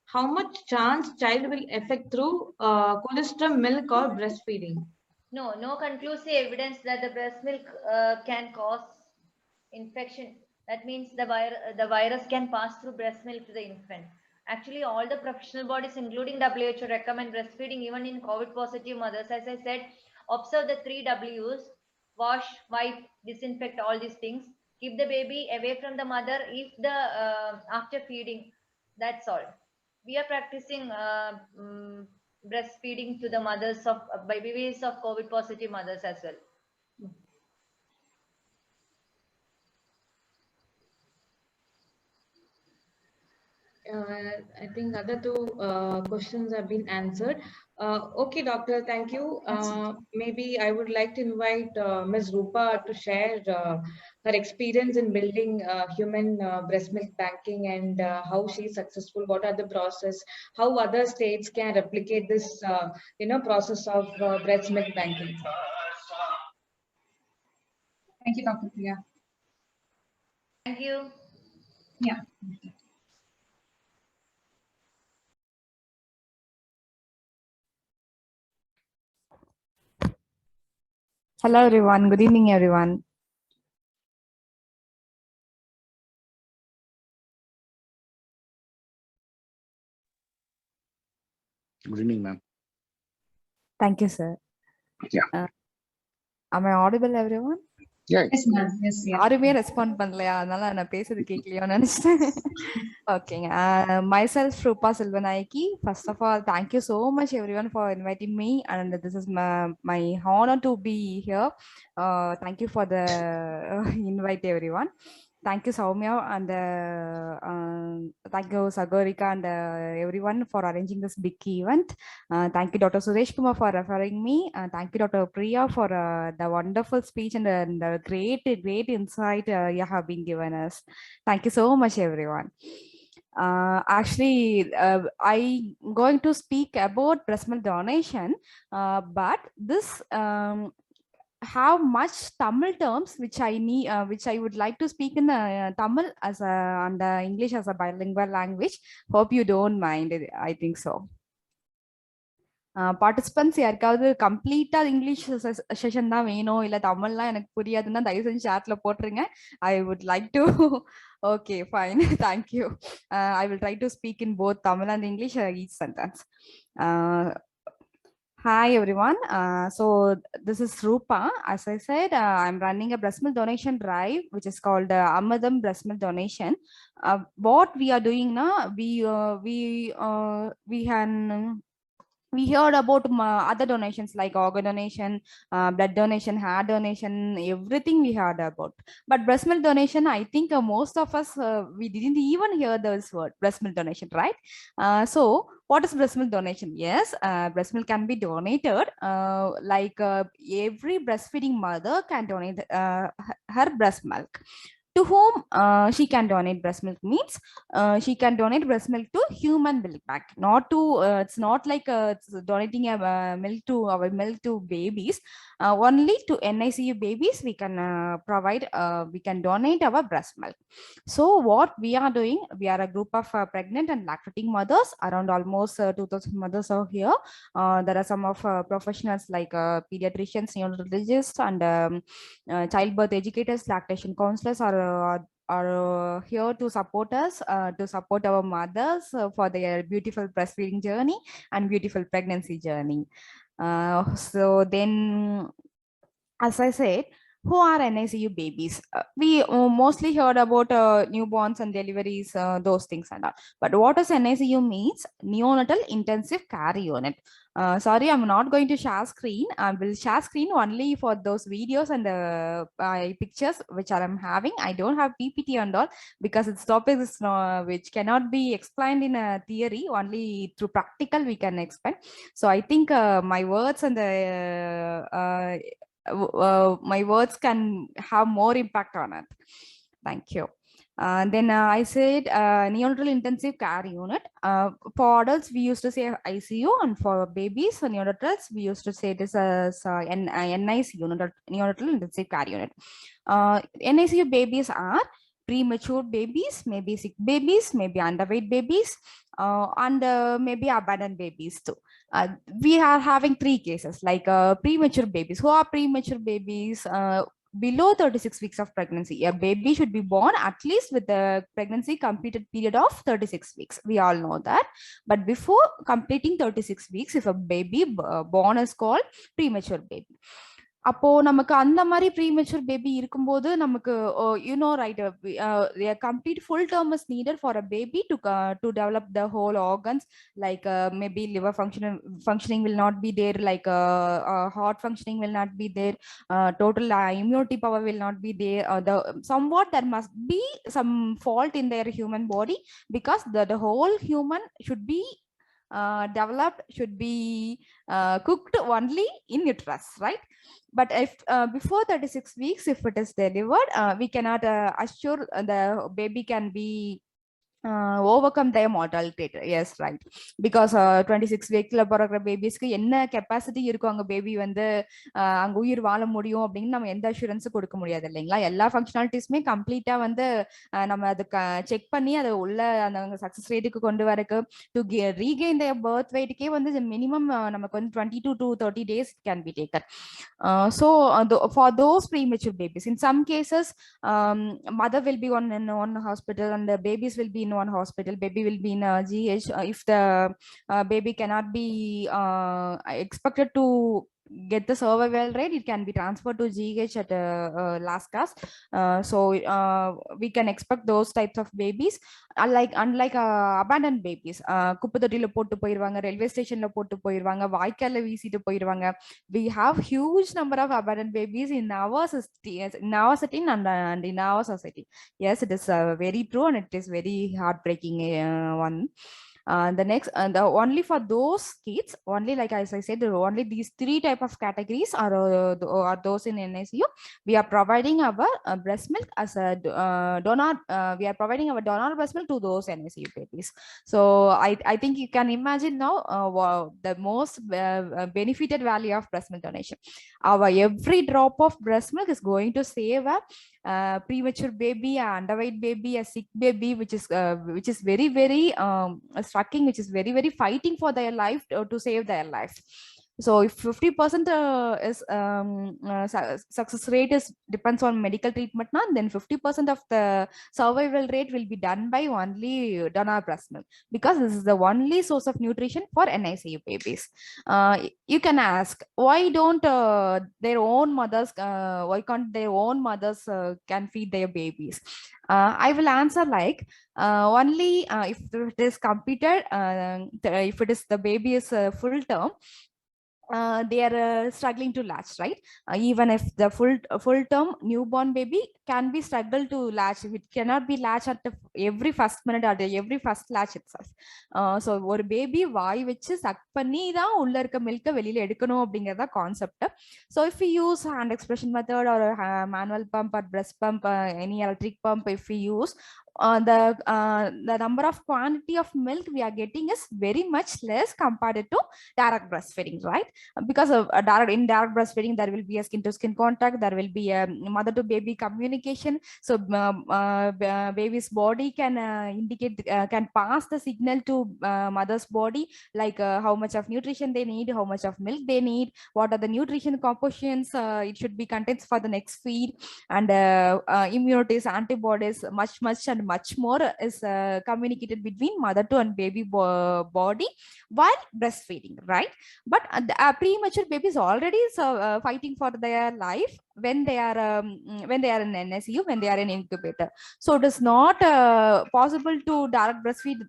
how much chance child will affect through colostrum, milk or breastfeeding? No conclusive evidence that the breast milk can cause infection. That means the virus can pass through breast milk to the infant. Actually, all the professional bodies, including WHO, recommend breastfeeding even in COVID positive mothers. As I said, observe the 3 W's: wash, wipe, disinfect, all these things. Keep the baby away from the mother if the after feeding. That's all. We are practicing breastfeeding to the mothers of babies of COVID positive mothers as well. I think other 2 questions have been answered. Okay, doctor, thank you. Maybe I would like to invite Ms. Rupa to share her experience in building human breast milk banking and how she's successful. What are the process? How other states can replicate this, process of breast milk banking? Thank you, Dr. Priya. Thank you. Yeah. Hello, everyone. Good evening, everyone. Good evening, ma'am. Thank you, sir. Yeah. Am I audible, everyone? Yeah. Yes, ma'am. Yes, yes. யாருமே respond பண்ணலையா, அதனால நான் பேசுறது கேட்கலையோன்னு நினைச்சிட்டேன். ஓகேங்க. Myself, Rupa Silvanayake. First of all, thank you so much, everyone, for inviting me, and this is my honor to be here. Thank you for the invite, everyone. Thank you, Soumya, and thank you, Sagorika, and everyone for arranging this big event. Thank you, Dr. Suresh Kumar, for referring me. Thank you, Dr. Priya, for the wonderful speech and the great insight you have been given us. Thank you so much, everyone. Actually, I'm going to speak about breast milk donation, but this have much Tamil terms which I need, which I would like to speak in Tamil as and English as a bilingual language. Hope you don't mind. I think so. Participants யாருக்காவது கம்ப்ளீட்டா English session தான் வேணும், இல்ல தமிழ்லாம் எனக்கு புரியாதுன்னா தயவு செஞ்சு சாட்ல போட்டுருங்க. I would like to. Okay, fine. Thank you. I will try to speak in both Tamil and English each sentence. Hi everyone. So this is Rupa. As I said, I'm running a breast milk donation drive, which is called Amadam Breast Milk Donation. What we are doing now, we heard about other donations like organ donation, blood donation, hair donation, everything we heard about. But breast milk donation, I think most of us, we didn't even hear this word, breast milk donation, right? So what is breast milk donation? Yes, breast milk can be donated. Every breastfeeding mother can donate her breast milk. To whom she can donate breast milk means she can donate breast milk to human milk bank, not to it's not like it's donating a milk to our milk to babies. Only to NICU babies we can provide, we can donate our breast milk. So what we are doing, we are a group of pregnant and lactating mothers, around almost 2000 mothers are here. There are some of professionals like pediatricians, neonatologists, and childbirth educators, lactation counselors are here to support us, to support our mothers for their beautiful breastfeeding journey and beautiful pregnancy journey. So then, as I said, who are NICU babies? We mostly heard about newborns and deliveries, those things and all. But what does NICU means? Neonatal Intensive Care Unit. Sorry, I'm not going to share screen. I will share screen only for those videos and pictures which I'm having. I don't have PPT and all because its topic is which cannot be explained in a theory. Only through practical we can explain. So I think my words and my words can have more impact on it. Thank you. Then I said neonatal intensive care unit. For adults, we used to say ICU, and for babies, neonatals, we used to say this as NICU, neonatal intensive care unit. NICU babies are premature babies, maybe sick babies, maybe underweight babies, and maybe abandoned babies too. We are having three cases like premature babies. Who are premature babies? Below 36 weeks of pregnancy. A baby should be born at least with the pregnancy completed period of 36 weeks. We all know that. But before completing 36 weeks, if a baby born is called premature baby. அப்போ நமக்கு அந்த மாதிரி premature baby இருக்கும்போது நமக்கு right complete full term is needed for a baby to develop the whole organs, like maybe liver functioning will not be there, like heart functioning will not be there, total immunity power will not be there, somewhat there must be some fault in their human body, because the whole human should be developed, should be cooked only in uterus, right? But if before 36 weeks, if it is delivered, we cannot assure the baby can be overcome their mortality rate. Yes, right. Because 26 weekல பிறக்கிற பேபிஸ்க்கு என்ன capacity இருக்கும் அங்க baby வந்து அங்க உயிர் வாழ முடியும் அப்படின்னு நம்ம எந்த அஷூரன்ஸ் கொடுக்க முடியாது இல்லைங்களா? எல்லா ஃபங்க்ஷனாலிட்டிஸுமே கம்ப்ளீட்டா வந்து நம்ம அதை செக் பண்ணி அதை உள்ள அந்த சக்சஸ் ரேட்டுக்கு கொண்டு வரக்கு டு ரீகெயின் their birth weightக்கே வந்து மினிமம் நமக்கு வந்து 22 to 30 days can be taken. So for those premature babies, in some cases mother will be in one hospital and the babies will be in one hospital. Baby will be in a GH. If the baby cannot be expected to get the survival rate, it can be transferred to GH at last class. So we can expect those types of babies. Unlike abandoned babies, குப்பத்தொட்டில போட்டு போயிருவாங்க, railway ஸ்டேஷன்ல போட்டு போயிருவாங்க, வாய்க்கால்ல வீசிட்டு போயிருவாங்க. We have huge number of abandoned babies in our city and in our society. Yes, it is very true, and it is very heartbreaking one. The next, the only for those kids, only like as I said, only these three type of categories are those in NICU. We are providing our breast milk as a donor. We are providing our donor breast milk to those NICU babies. So I think you can imagine now the most benefited value of breast milk donation. Our every drop of breast milk is going to save a premature baby, a underweight baby, a sick baby, which is very struggling, which is very fighting for their life to save their life. So if 50% is success rate is depends on medical treatment, now then 50% of the survival rate will be done by only donor breast milk, because this is the only source of nutrition for NICU babies. You can ask, why don't their own mothers, why can't their own mothers can feed their babies? I will answer like, only if it is completed, if it is the baby is full term, they are struggling to latch, right? Even if the full term newborn baby can be struggle to latch, it cannot be latch at every first minute or every first latch itself. So ஒரு baby வாய் வச்சு chuck பண்ணி தான் உள்ள இருக்க மில்க வெளியில எடுக்கணும் அப்படிங்கறத concept. So if we use hand expression method or manual pump or breast pump, any electric pump, if we use, the number of quantity of milk we are getting is very much less compared to direct breastfeeding, right? Because of in direct breastfeeding, there will be a skin to skin contact, there will be a mother to baby communication. So baby's body can indicate, can pass the signal to mother's body, like how much of nutrition they need, how much of milk they need, what are the nutrition compositions it should be contains for the next feed, and immunities, antibodies, much and much more is communicated between mother to and baby body while breastfeeding, right? But premature babies already fighting for their life when they are in NSU, when they are in incubator. So it is not possible to direct breastfeed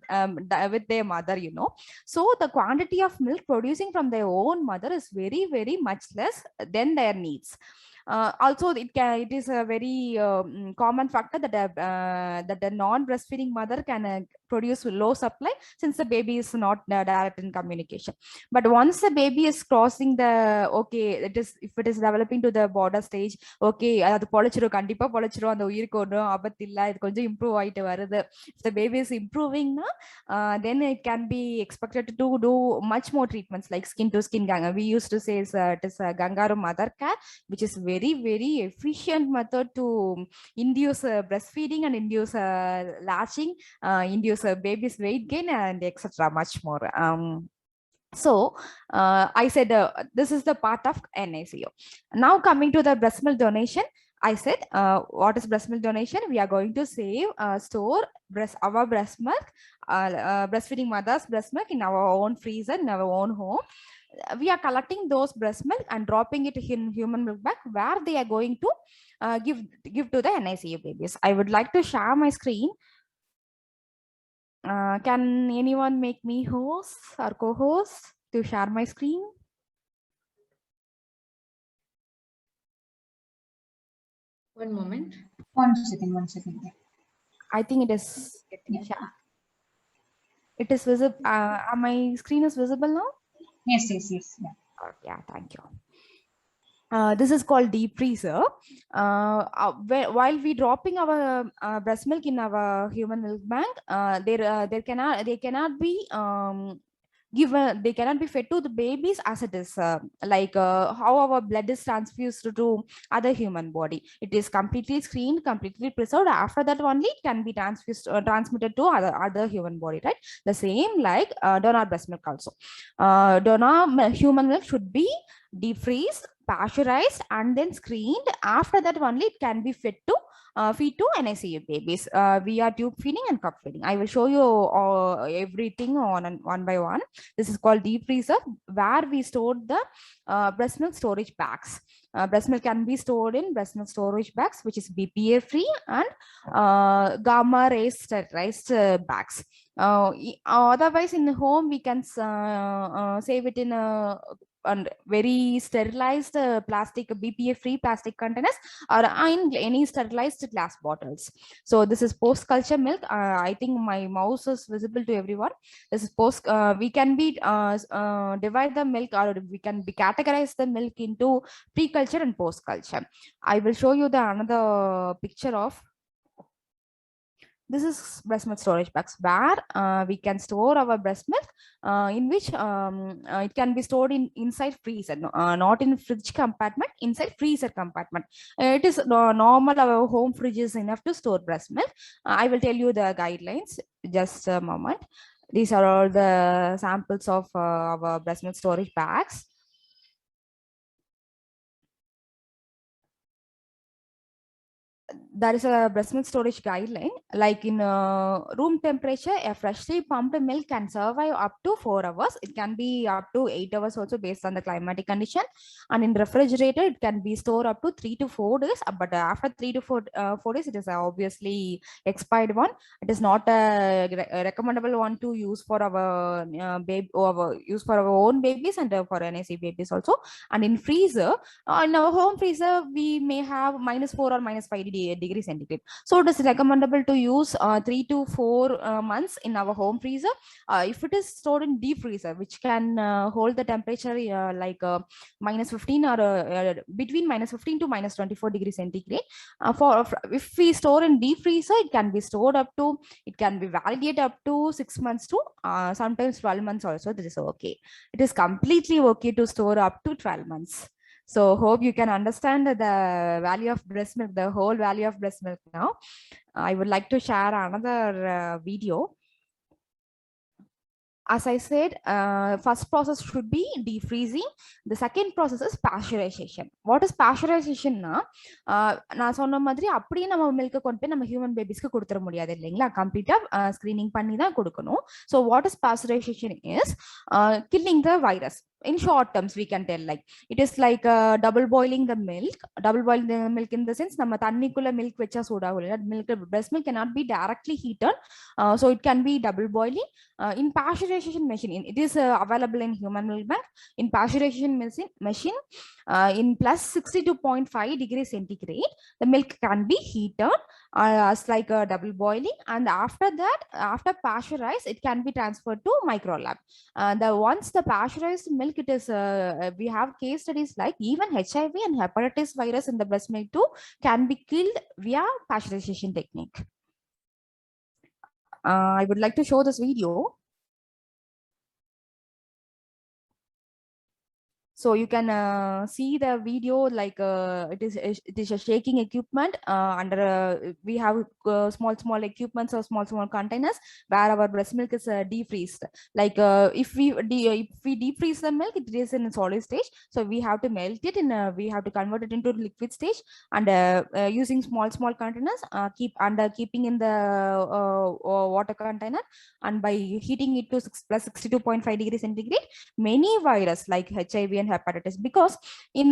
with their mother, you know. So the quantity of milk producing from their own mother is very, very much less than their needs. Also, it is a very common factor that a non-breastfeeding mother can produce low supply, since the baby is not direct in communication. But once the baby is crossing the, okay, if it is developing to the border stage, okay, அது பொழைச்சிரும், கண்டிப்பா பொழைச்சிரும், அந்த உயிருக்கு ஒன்றும் ஆபத்து இல்லை, இது கொஞ்சம் improve ஆயிட்டு வருது. If the baby is improving, then it can be expected to do much more treatments like skin to skin Ganga. We used to say it is a Gangaru mother care, which is very, very efficient method to induce breastfeeding and induce latching, induce baby's weight gain, and etc. much more. So I said this is the part of NICU. Now coming to the breast milk donation, I said what is breast milk donation? We are going to save, store our breast milk, breastfeeding mother's breast milk in our own freezer, in our own home. We are collecting those breast milk and dropping it in human milk bank, where they are going to give to the NICU babies. I would like to share my screen. Can anyone make me host or co-host to share my screen? One moment. One second. I think it is getting shared. It is visible. My screen is visible now? Yes. Yeah. Yeah, thank you. This is called deep freezer. While we dropping our breast milk in our human milk bank, they cannot be given, they cannot be fed to the babies as it is, like how our blood is transfused to other human body. It is completely screened, completely preserved. After that only it can be transfused transmitted to other human body, right? The same like donor breast milk also. Donor human milk should be deep freezed, pasteurized, and then screened. After that only it can be fed to feed to NICU babies via tube feeding and cup feeding. I will show you everything one by one. This is called deep freezer, where we stored the breast milk storage bags. Breast milk can be stored in breast milk storage bags, which is BPA free and gamma rays sterilized bags. Otherwise in the home we can save it in and very sterilized plastic, BPA free plastic containers, or in any sterilized glass bottles. So this is post culture milk. I think my mouse is visible to everyone. This is post, we can be divide the milk, or we can be categorize the milk into pre-culture and post culture. I will show you the another picture of. This is breast milk storage bags, where we can store our breast milk, in which it can be stored inside freezer, not in fridge compartment, inside freezer compartment. It is normal, our home fridge is enough to store breast milk. I will tell you the guidelines, just a moment. These are all the samples of our breast milk storage bags. there is a breast milk storage guideline, like in room temperature, a freshly pumped milk can survive up to 4 hours. It can be up to 8 hours also based on the climatic condition. And in refrigerator, it can be stored up to 3 to 4 days. But after 3 to 4 days, it is obviously expired one. It is not a recommendable one to use for our baby, or use for our own babies and for NIC babies also. And in freezer, in our home freezer, we may have -4 or -5 degrees centigrade. So it is recommendable to use 3 to 4 months in our home freezer. If it is stored in deep freezer, which can hold the temperature like -15 or between -15 to -24 degrees centigrade. If we store in deep freezer, it can be stored up to, it can be valid up to 6 months to sometimes 12 months also. This is okay. It is completely okay to store up to 12 months. So hope you can understand the value of breast milk, the whole value of breast milk now. I would like to share another video. As I said, first process should be defreezing. The second process is pasteurization. What is pasteurization? நான் சொன்ன மாதிரி அப்படியே நம்ம milk கொண்டு போய் நம்ம human பேபிஸ்க்கு கொடுத்துட முடியாது இல்லைங்களா, கம்ப்ளீட்டா ஸ்கிரீனிங் பண்ணி தான் கொடுக்கணும். So what is pasteurization is killing the virus. In short terms, we can tell, like it is like double boiling the milk. Double boiling the milk in the sense, நம்ம தண்ணிக்குள்ள milk வெச்சா சூடாகும்ல, milk, breast milk cannot be directly heated, so it can be double boiling. In pasteurization machine, it is available in human milk bank. In pasteurization machine, in plus 62.5 degrees centigrade, the milk can be heated as like a double boiling, and after that, after pasteurized, it can be transferred to micro lab. Once the pasteurized milk, it is we have case studies like even HIV and hepatitis virus in the breast milk too can be killed via pasteurization technique. I would like to show this video. So you can see the video, like it is a shaking equipment under we have small equipments or small containers where our breast milk is defreezed. Like if we defreeze the milk, it is in a solid stage, so we have to melt it and we have to convert it into liquid stage, and using small containers, keeping in the water container, and by heating it to plus 62.5 degrees centigrade, many virus like HIV and hepatitis, because in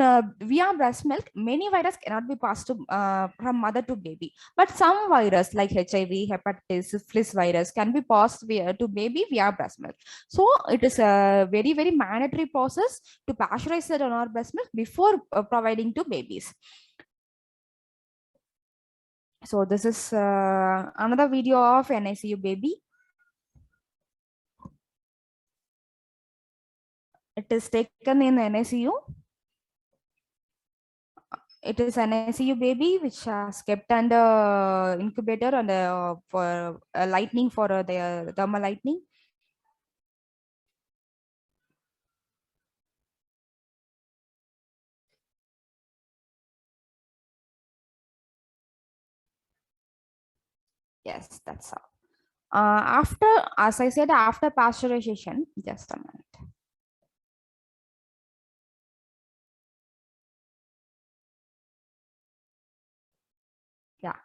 via breast milk, many virus cannot be passed to from mother to baby, but some virus like HIV, hepatitis, syphilis virus can be passed to baby via breast milk. So it is a very mandatory process to pasteurize the donor breast milk before providing to babies. So this is another video of NICU baby. It is taken in NICU. It is an NICU baby which has kept under incubator and for lightning, for the thermal lightning. Yes, that's all. After, as I said, after pasteurization, just a minute. Yeah,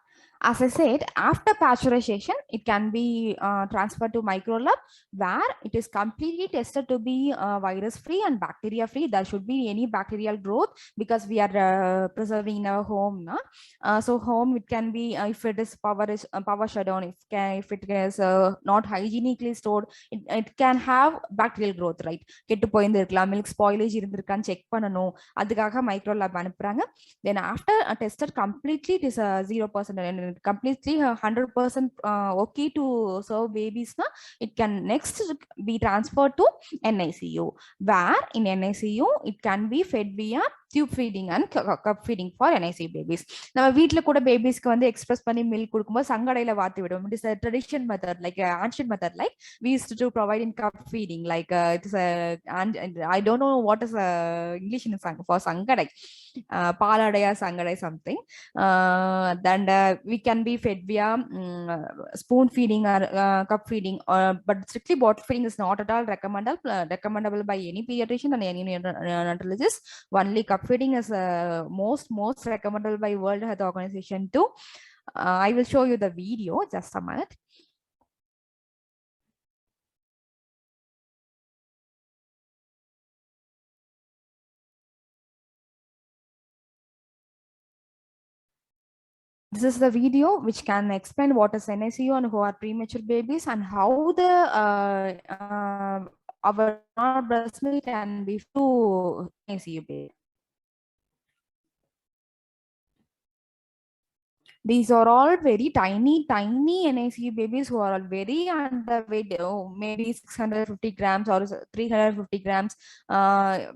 as I said, after pasteurization, it can be transferred to micro lab, where it is completely tested to be virus free and bacteria free. There should be any bacterial growth, because we are preserving in our home. So home, it can be if it is power shutdown, if it is not hygienically stored, it can have bacterial growth, right? கெட்டு போயிருந்திருக்கலாம், milk spoilage இருந்திருக்கான்னு check பண்ணணும், அதுக்காக micro lab அனுப்புறாங்க. Then after tested completely, it is 0% and completely 100% okay to serve babies, it can next be transferred to NICU, where in NICU it can be fed via tube feeding and cup feeding for NICU babies. நம்ம வீட்ல கூட பேபிஸ்க்கு வந்து express பண்ணி milk கொடுக்கும்போது சங்கடையில வாத்தி விடும். It is a tradition method, like ancient method, like we used to provide in cup feeding, like it is a, and I don't know what is English in for sangadai, paladaya sangadai something. Then we can be fed via spoon feeding or cup feeding, but strictly bottle feeding is not at all recommendable by any pediatrician and any neonatologist. Only cup cup feeding is most recommended by World Health Organization too. I will show you the video, just a minute. This is the video which can explain what is NICU and who are premature babies and how the our breast milk can be to NICU baby. These are all very tiny NICU babies who are all very underweight, maybe 650 grams or 350 grams,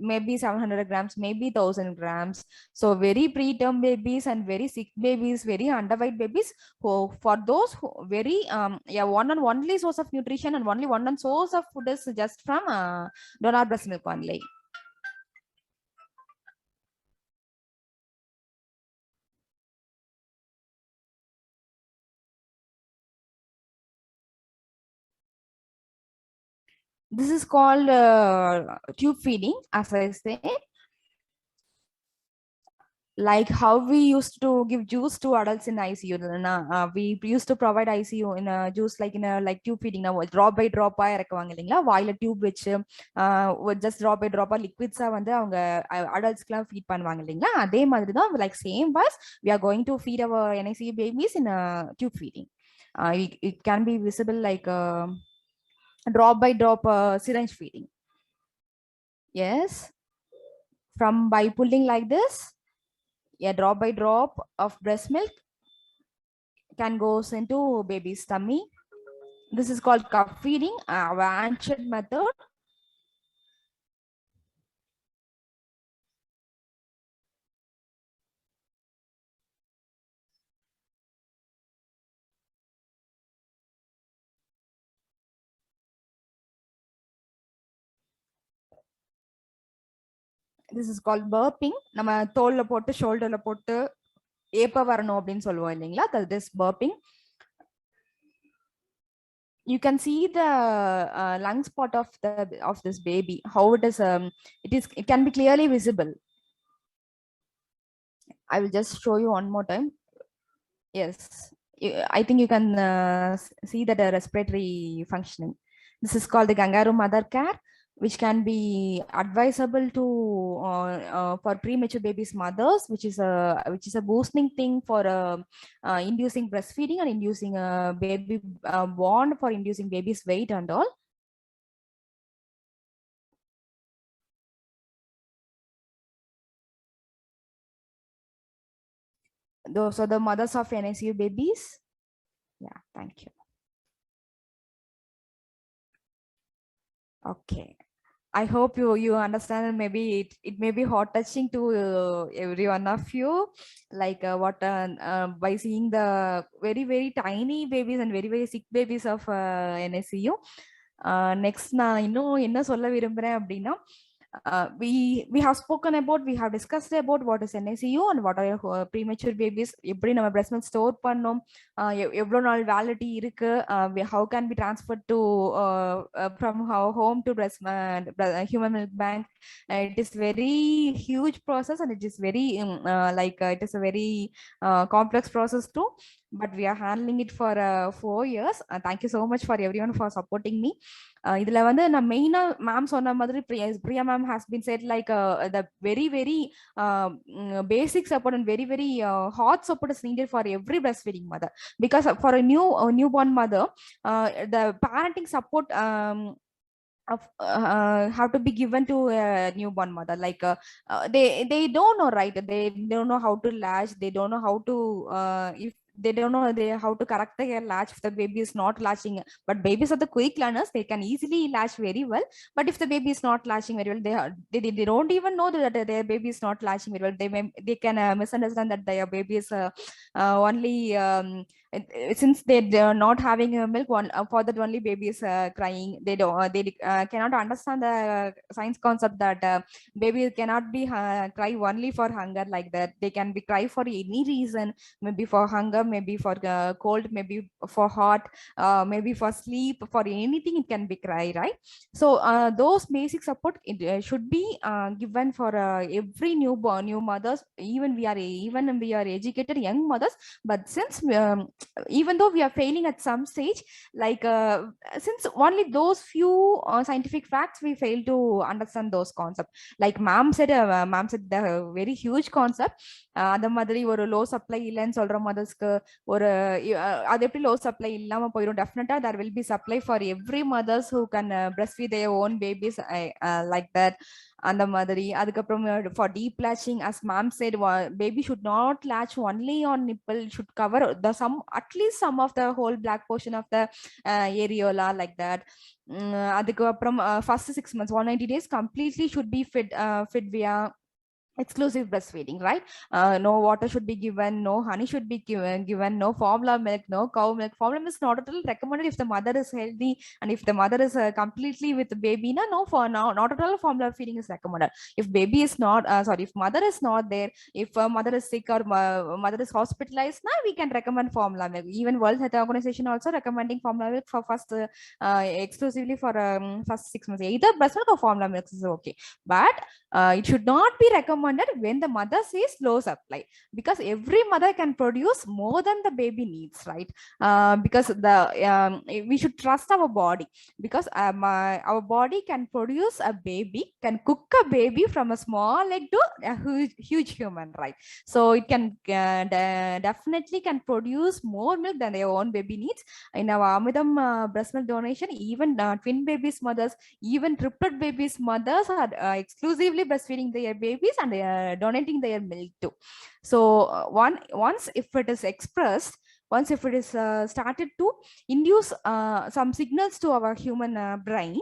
maybe 700 grams, maybe 1000 grams. So very preterm babies and very sick babies, very underweight babies, who for those who very one and only source of nutrition and only one and source of food is just from donor breast milk only. This is called tube feeding, as I say. Like how we used to give juice to adults in ICU. We used to provide ICU in a juice like in a like tube feeding. Now drop by drop while a tube which just drop by drop liquids adults feed like same was we are going to feed our NICU babies in a tube feeding. It can be visible like drop by drop syringe feeding. Yes, from by pulling like this, a drop by drop of breast milk can goes into baby's tummy. This is called cup feeding, ancient method. This is called burping. நம்ம தோல்ல போட்டு ஷோல்டர்ல போட்டு ஏப்ப வரணும் அப்படினு சொல்லுவோம் இல்லீங்களா, this burping. You can see the lung spot of this baby, how it is it can be clearly visible. I will just show you one more time. Yes, I think you can see that respiratory functioning. This is called the kangaroo mother care, which can be advisable to for premature babies mothers, which is a boosting thing for inducing breastfeeding and inducing a baby bond, for inducing baby's weight and all. Those are the mothers of NICU babies. Yeah, thank you. Okay, I hope you understand. Maybe it may be heart touching to every one of you, like what by seeing the very tiny babies and very sick babies of NICU. Next na enna solla virumbren appadina, we have spoken about, we have discussed about what is NICU and what are premature babies, eppadi nama breast milk store pannom, evlo naal validity irukku, how can be transferred to from our home to human milk bank. It is very huge process and it is very it is a very complex process too, but we are handling it for 4 years. Thank you so much for everyone for supporting me. இதுல வந்து நான் மெயினா ma'am சொன்ன மாதிரி Priya ma'am has been said like the very basic support and very hot support is needed for every breastfeeding mother, because for a newborn mother the parenting support have to be given to a newborn mother. Like they don't know, right? They don't know how to latch, they don't know how to if they don't know how to correct the latch if the baby is not latching. But babies are the quick learners, they can easily latch very well. But if the baby is not latching very well, they don't even know that their baby is not latching very well. They can misunderstand that their baby is only since they're not having milk, for that only baby is crying. They cannot understand the science concept that baby cannot be cry only for hunger like that. They can be cry for any reason, maybe for hunger, maybe for cold, maybe for hot, maybe for sleep, for anything it can be cry, right? So those basic support should be given for every newborn, new mothers, even we are educated young mothers. But since even though we are failing at some stage, like since only those few scientific facts we fail to understand those concepts. Like ma'am said the very huge concept. அந்த மாதிரி ஒரு low supply இல்லைன்னு சொல்ற mothersக்கு ஒரு அது எப்படி low supply இல்லாம போயிடும். Definitely there will be supply for every mothers who can breastfeed their own babies, like that. அந்த மாதிரி அதுக்கப்புறம் for deep latching, as ma'am said, baby should not latch only on nipple, should cover the some, at least some of the whole black portion of the areola, like that. அதுக்கப்புறம் first 6 months 190 days completely should be fed via exclusive breastfeeding, right? No water should be given, no honey should be given, no formula milk, no cow milk. Formula milk is not at all recommended if the mother is healthy, and if the mother is completely with the baby, not at all formula feeding is recommended. If baby is not if mother is not there, if mother is sick or mother is hospitalized, now we can recommend formula milk. Even World Health Organization also recommending formula milk for first exclusively for first 6 months. Either breast milk or formula milk is okay, but it should not be recommended when the mother says low supply, because every mother can produce more than the baby needs, right? Because we should trust our body, because our body can produce a baby, can cook a baby from a small egg to a huge human, right? So it can definitely can produce more milk than their own baby needs. In our Amidam breast milk donation, even twin babies mothers, even triplet babies mothers are exclusively breastfeeding their babies and donating their milk too. So once if it is expressed, once if it is started to induce some signals to our human brain,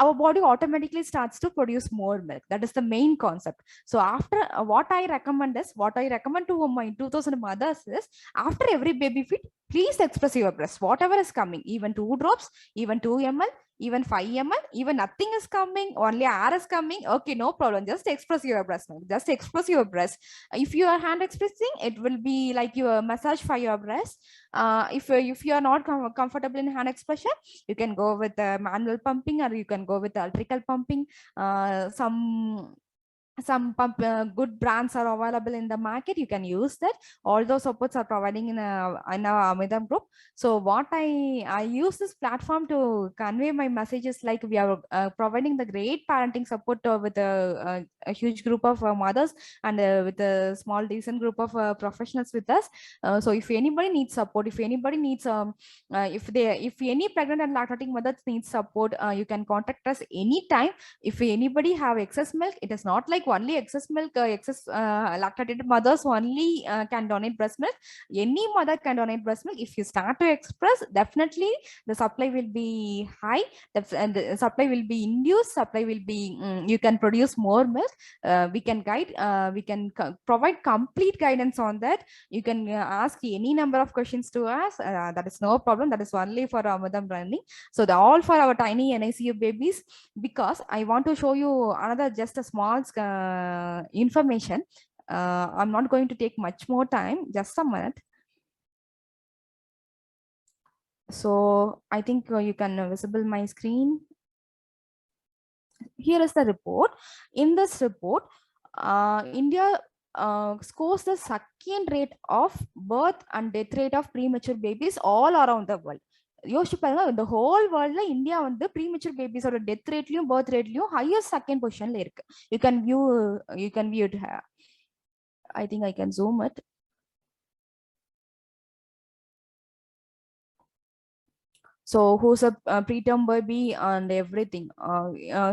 our body automatically starts to produce more milk. That is the main concept. So after what I recommend to my 2000 mothers is, after every baby feed, please express your breast, whatever is coming, even 2 drops, even 2 ml, even 5 ml, even nothing is coming, only air is coming, okay, no problem, just express your breast milk, just express your breast. If you are hand expressing, it will be like your massage for your breast. If you are not comfortable in hand expression, you can go with manual pumping, or you can go with electrical pumping. Some good brands are available in the market, you can use that. All those supports are providing in our Amidam group. So what I use this platform to convey my messages, like we are providing the great parenting support with a huge group of mothers, and with a small decent group of professionals with us. So if anybody needs support, if anybody needs if any pregnant and lactating mothers need support, you can contact us anytime. If anybody have excess milk, it is not like only excess milk, lactated mothers only can donate breast milk. Any mother can donate breast milk. If you start to express, definitely the supply will be high, the supply will be induced, supply will be you can produce more milk. We can guide, we can provide complete guidance on that. You can ask any number of questions to us, that is no problem. That is only for Amidam running. So all for our tiny NICU babies. Because I want to show you another, just a small information. I'm not going to take much more time, just a minute. So I think you can visible my screen. Here is the report. In this report, India scores the second rate of birth and death rate of premature babies all around the world. யோசிச்சு பாருங்க, இந்த whole வேர்ல்ட்ல India வந்து premature பேபிஸோட death ரேட்லயும் birth ரேட்லயும் highest second பொசிஷன்ல இருக்கு. You can view it. I think I can zoom it. So who's a preterm baby and everything.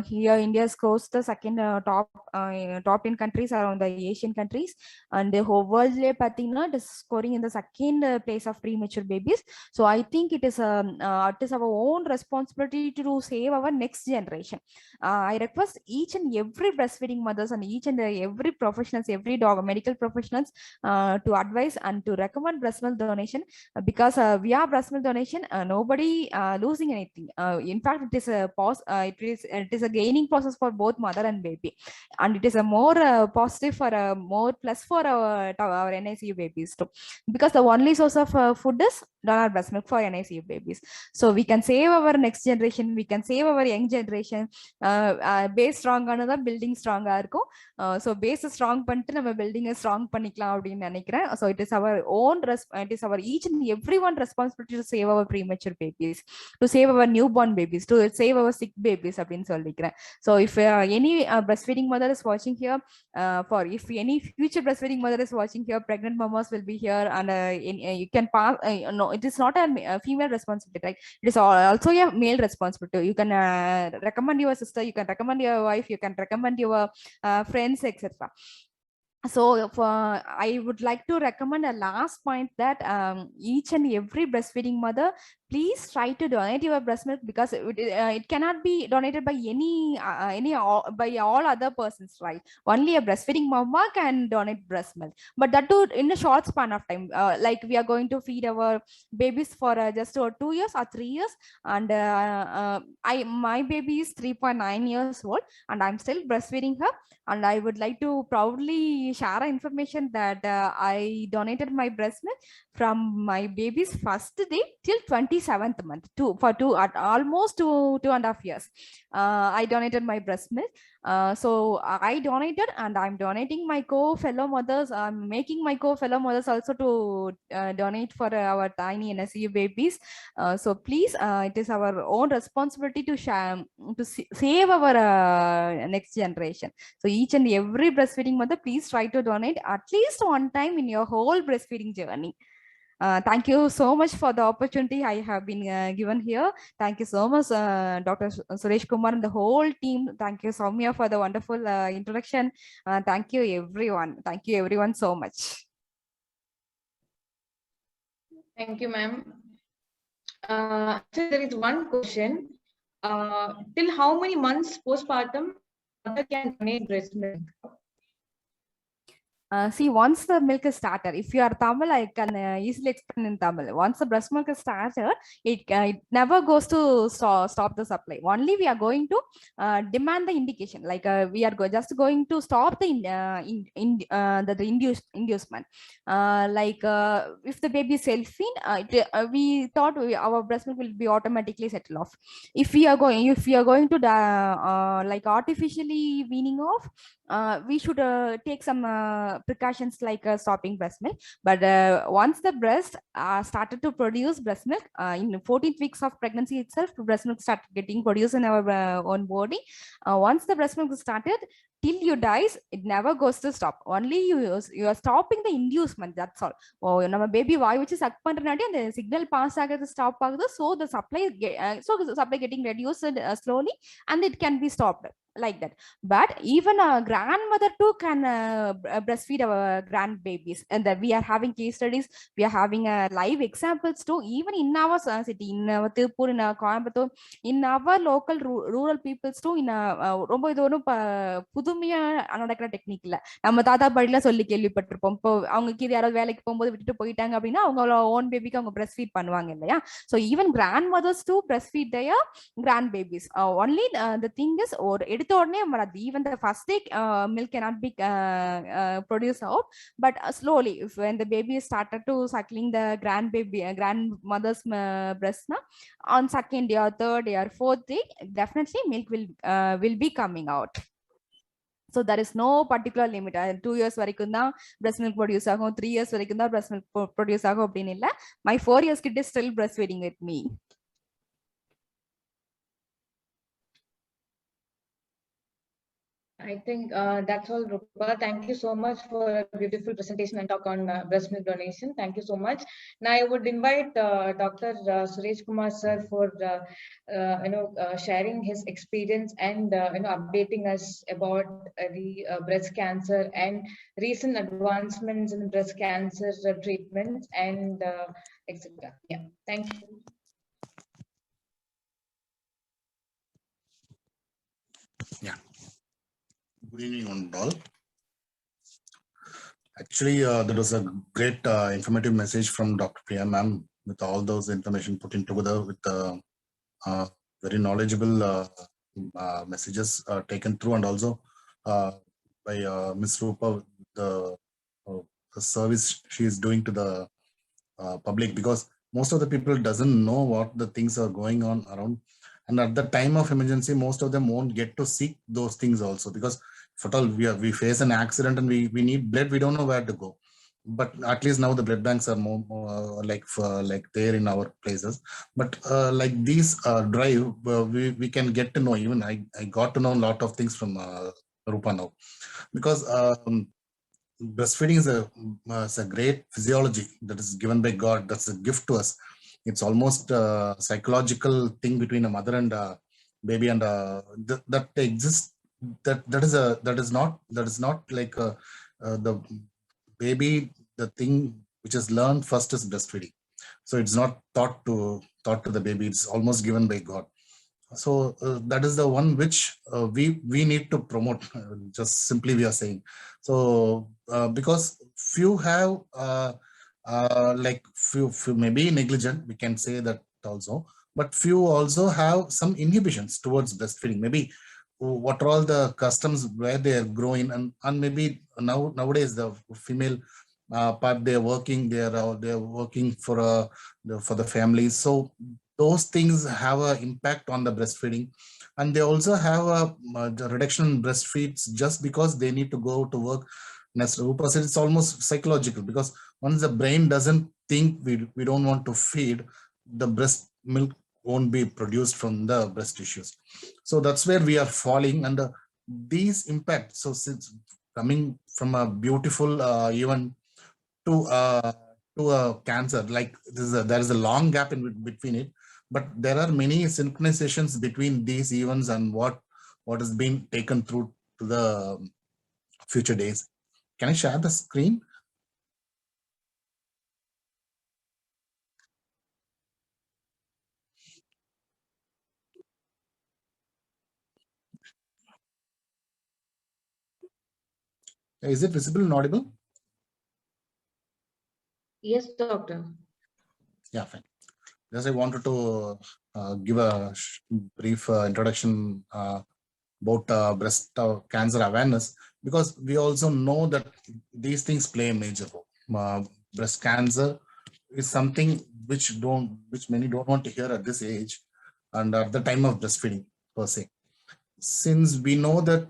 Here India scores the second top 10 countries around the Asian countries, and the whole world it is scoring in the second place of premature babies. So I think it is our own responsibility to save our next generation. I request each and every breastfeeding mothers and each and every professionals, every medical professionals to advise and to recommend breast milk donation, because via breast milk donation nobody be losing anything. In fact, it is a gaining process for both mother and baby, and it is a more positive for a more plus for our NICU babies too, because the only source of food is donor breast milk for NICU babies. So we can save our next generation, we can save our young generation. Base strong ஆனதா building strong இருக்கும். So base strong பண்ணிட்டு நம்ம building strong பண்ணிக்கலாம் அப்படின்னு நினைக்கிறேன். So it is our own it is our each and everyone responsibility to save our premature babies, to save our newborn babies, to save our sick babies அப்படின்னு சொல்லிக்கிறேன். So if any breastfeeding mother is watching here, if any future breastfeeding mother is watching here, pregnant mamas will be here, and you can pass. No, it is not a female responsibility, right? It is also a male responsibility. You can recommend your sister, you can recommend your wife, you can recommend your friends, etc. So I would like to recommend a last point that each and every breastfeeding mother, please try to donate your breast milk, because it cannot be donated by by all other persons, right? Only a breastfeeding mama can donate breast milk, but that too in a short span of time. Like we are going to feed our babies for just 2 years or 3 years, and my baby is 3.9 years old, and I'm still breastfeeding her. And I would like to proudly share information that I donated my breast milk from my baby's first day till 27th month, almost 2.5 years. I donated my breast milk. So I donated, and I'm donating my fellow mothers. I'm making my fellow mothers also to donate for our tiny NSU babies. So please, it is our own responsibility to save our next generation. So each and every breastfeeding mother, please try to donate at least one time in your whole breastfeeding journey. Thank you so much for the opportunity I have been given here. Thank you so much, Dr. Suresh Kumar and the whole team. Thank you, Soumya, for the wonderful introduction. Thank you, everyone. Thank you, everyone, so much. Thank you, ma'am. There is one question. Till how many months postpartum mother can donate breast milk? See, once the milk is started, if you are Tamil, I can easily explain in Tamil. Once the breast milk is started, it never goes to stop the supply. Only we are going to demand the indication, like we are just going to stop the inducement. Like if the baby is self-wean, we thought our breast milk will be automatically settle off. If we are going to like artificially weaning off, we should take some precautions like stopping breast milk. But once the breast started to produce breast milk, in 14th weeks of pregnancy itself, breast milk started getting produced in our own body. Once the breast milk started, till you dies, it never goes to stop. Only you are stopping the inducement, that's all. நம்ம baby வாய் வச்சு chuck பண்றனாட்டி அந்த signal pass ஆகிறது stop ஆகுது. So the supply getting reduced slowly, and it can be stopped like that. But even a grandmother too can breastfeed our grandbabies, and that we are having case studies, we are having live examples too, even in our city, in our Tirupur, in our Coimbatore, in our local rural peoples too. In ரொம்ப இது ஒன்றும் புதுமையா நடக்கிற technique இல்ல. நம்ம தாத்தா பாட்டிலாம் சொல்லி கேள்விப்பட்டிருப்போம். இப்போ அவங்க கீழே யாராவது வேலைக்கு போகும்போது விட்டுட்டு போயிட்டாங்க அப்படின்னா அவங்களோட ஓன் பேபிக்கு அவங்க பிரஸ்ட் ஃபீட் பண்ணுவாங்க இல்லையா. So even grand mothers do breast feed their grand babies. Only the thing is, or even the first day milk cannot be produced out, but slowly, when the baby started to suckling the grandmother's breast, on second day or third day or fourth day, definitely milk will be coming out. So there is no particular limit. 2 years varaikkum da breast milk produce agum, 3 years varaikkum da breast milk produce agum appdin illa. My 4 years kid is still breastfeeding with me. I think that's all, Rupa. Thank you so much for a beautiful presentation and talk on breast milk donation. Thank you so much. Now I would invite Dr. Suresh Kumar sir for sharing his experience and updating us about the breast cancer and recent advancements in breast cancer treatments and etc. Yeah, thank you. Yeah. Good evening, one and all. Actually, there was a great informative message from Dr. Priya ma'am with all those information put in together with very knowledgeable messages taken through, and also by Ms. Rupa, the service she is doing to the public, because most of the people doesn't know what the things are going on around, and at the time of emergency most of them won't get to seek those things also, because if at all we face an accident and we need blood, we don't know where to go. But at least now the blood banks are more like there in our places. But like these drive, we can get to know, even I got to know a lot of things from Rupa now, because breastfeeding is a great physiology that is given by God. That's a gift to us. It's almost a psychological thing between a mother and a baby, and that exists. That is not like the baby. The thing which is learned first is breastfeeding. So it's not taught to the baby. It's almost given by God. So that is the one which we need to promote. Just simply we are saying. So because few have like few may be negligent, we can say that also, but few also have some inhibitions towards breastfeeding. Maybe what are all the customs where they are growing, and maybe nowadays the female part they are working, they are working for the families. So those things have an impact on the breastfeeding, and they also have a reduction in breastfeeds just because they need to go to work. As Rupa said, it's almost psychological, because once the brain doesn't think we don't want to feed, the breast milk won't be produced from the breast tissues. So that's where we are falling, and these impacts. So since coming from a beautiful event to a cancer, like there is a long gap in between it, but there are many synchronizations between these events and what has been taken through to the future days. Can I share the screen? Is it visible and audible? Yes, doctor. Yeah, fine. Just I wanted to give a brief introduction about breast cancer awareness, because we also know that these things play a major role. Breast cancer is something which many don't want to hear at this age and at the time of breastfeeding per se. Since we know that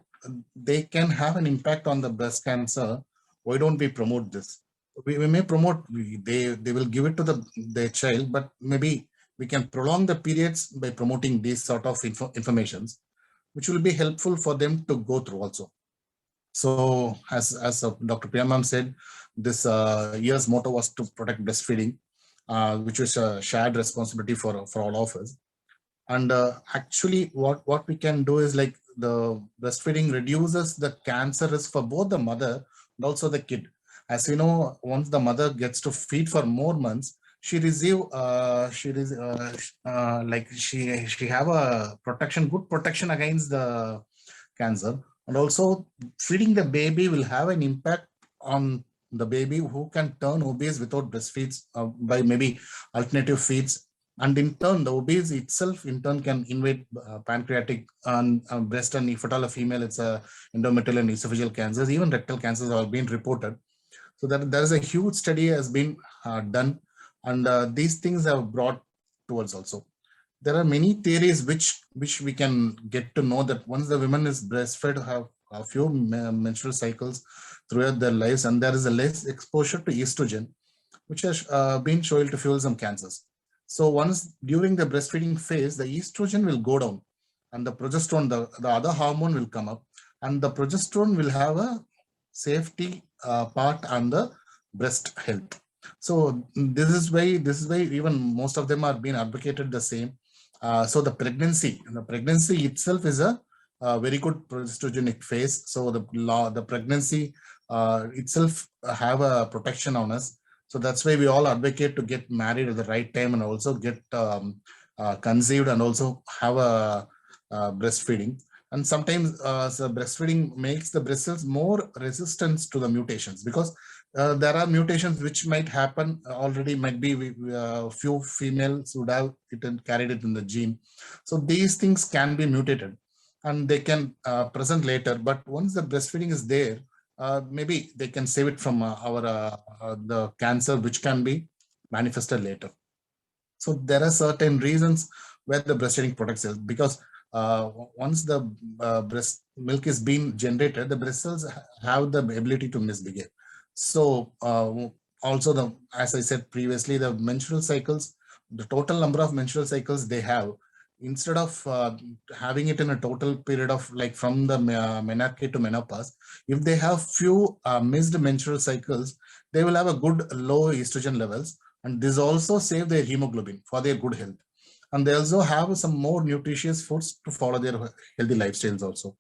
they can have an impact on the breast cancer, why don't we promote this? We may promote, they will give it to their child, but maybe we can prolong the periods by promoting these sort of informations, which will be helpful for them to go through also. So as Dr. Priya ma'am said, this year's motto was to protect breastfeeding, which was a shared responsibility for all of us. And actually what we can do is, like, the breastfeeding reduces the cancer risk for both the mother and also the kid. As we know, once the mother gets to feed for more months, she have a good protection against the cancer. And also feeding the baby will have an impact on the baby, who can turn obese without breastfeeds by maybe alternative feeds. And in turn, the obese itself in turn can invade pancreatic and breast, and if at all a female, it's endometrial and esophageal cancers. Even rectal cancers are being reported. So that there is a huge study has been done, and these things have brought towards also. There are many theories which we can get to know that once the woman is breastfed, have a few menstrual cycles throughout their lives, and there is a less exposure to estrogen, which has been shown to fuel some cancers. So once during the breastfeeding phase, the estrogen will go down, and the progesterone, the other hormone, will come up, and the progesterone will have a safety part on the breast health. So this is why even most of them are being advocated the same. So the pregnancy itself is a very good progesterogenic phase. So the pregnancy itself have a protection on us. So that's why we all advocate to get married at the right time, and also get conceived, and also have a breastfeeding. And sometimes so breastfeeding makes the breast cells more resistant to the mutations, because there are mutations which might happen already, might be few females would have carried it in the gene. So these things can be mutated and they can present later. But once the breastfeeding is there, maybe they can save it from the cancer, which can be manifested later. So there are certain reasons where the breastfeeding protects cells, because once the breast milk is being generated, the breast cells have the ability to misbehave. So also, as I said previously, the menstrual cycles, the total number of menstrual cycles they have, instead of having it in a total period of like from the menarche to menopause, if they have few missed menstrual cycles, they will have a good low estrogen levels, and this also save their hemoglobin for their good health. And they also have some more nutritious foods to follow their healthy lifestyles also.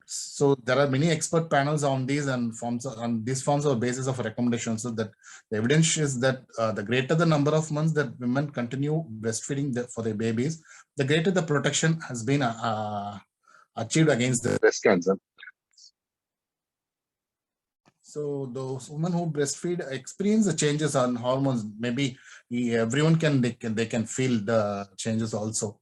So there are many expert panels on these, and these forms are basis of recommendations. So that the evidence is that the greater the number of months that women continue breastfeeding for their babies, the greater the protection has been achieved against the breast cancer. So those women who breastfeed experience the changes on hormones. Maybe everyone they can feel the changes also.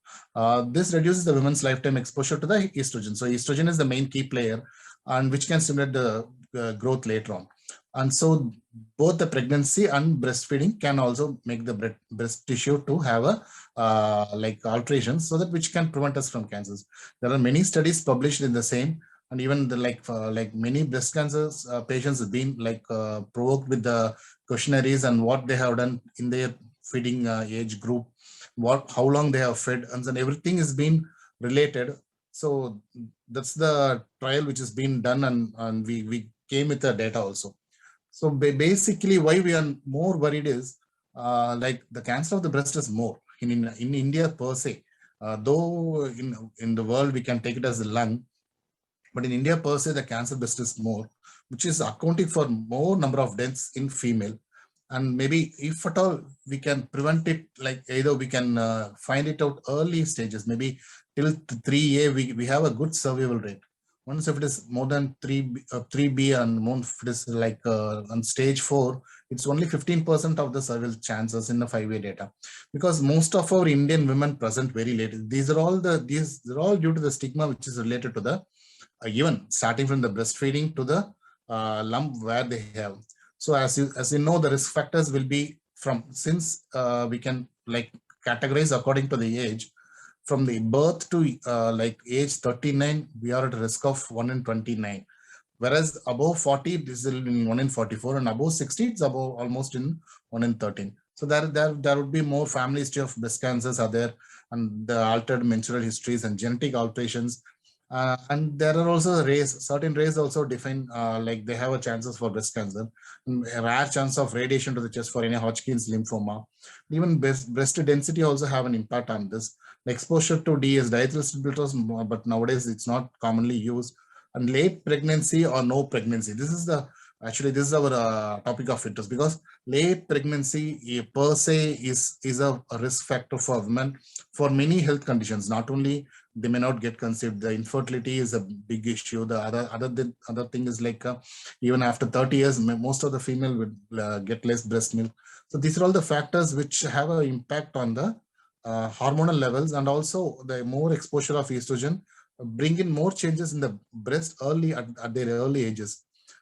This reduces the women's lifetime exposure to the estrogen. So estrogen is the main key player, and which can stimulate the growth later on. And so both the pregnancy and breastfeeding can also make the breast tissue to have a like alterations, so that which can prevent us from cancers. There are many studies published in the same. And even the like many breast cancers patients have been provoked with the questionnaires and what they have done in their feeding age group, how long they have fed, and then everything is being related. So that's the trial which has been done, and we came with the data also. So basically, why we are more worried is like the cancer of the breast is more in India per se. Though in the world we can take it as the lung. But in India per se, the cancer breast is more, which is accounting for more number of deaths in female. And maybe if at all we can prevent it, like either we can find it out early stages, maybe till 3A, we have a good survival rate. Once if it is more than 3B and more if it is like on stage 4, it's only 15% of the survival chances in the 5A data. Because most of our Indian women present very late. These are all due to the stigma which is related to the even starting from the breastfeeding to the lump where they have. So as you know, the risk factors will be from, since we can like categorize according to the age, from the birth to like age 39, we are at a risk of 1 in 29. Whereas above 40, this is in 1 in 44, and above 60, it's above almost in 1 in 13. So there would be more family history of breast cancers are there, and the altered menstrual histories and genetic alterations. And there are also certain races also define like they have a chances for breast cancer, a rare chance of radiation to the chest for any Hodgkin's lymphoma. Even breast density also have an impact on this. The exposure to DS, diethyl distributors, but nowadays it's not commonly used. And late pregnancy or no pregnancy. This is our topic of interest, because late pregnancy per se is a risk factor for women for many health conditions. Not only they may not get conceived, the infertility is a big issue. The other thing is like even after 30 years, most of the female would get less breast milk. So these are all the factors which have an impact on the hormonal levels, and also the more exposure of estrogen bring in more changes in the breast early at their early ages.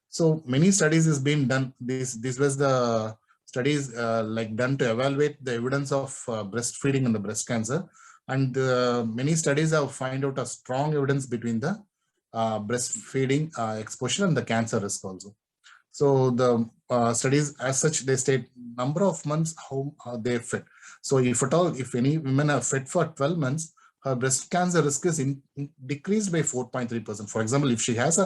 So many studies is being done. This was the studies like done to evaluate the evidence of breastfeeding and the breast cancer. And many studies have found out a strong evidence between the breastfeeding exposure and the cancer risk also. So the studies as such, they state number of months how they fed. So if at all, if any women are fed for 12 months, her breast cancer risk is decreased by 4.3%. For example, if she has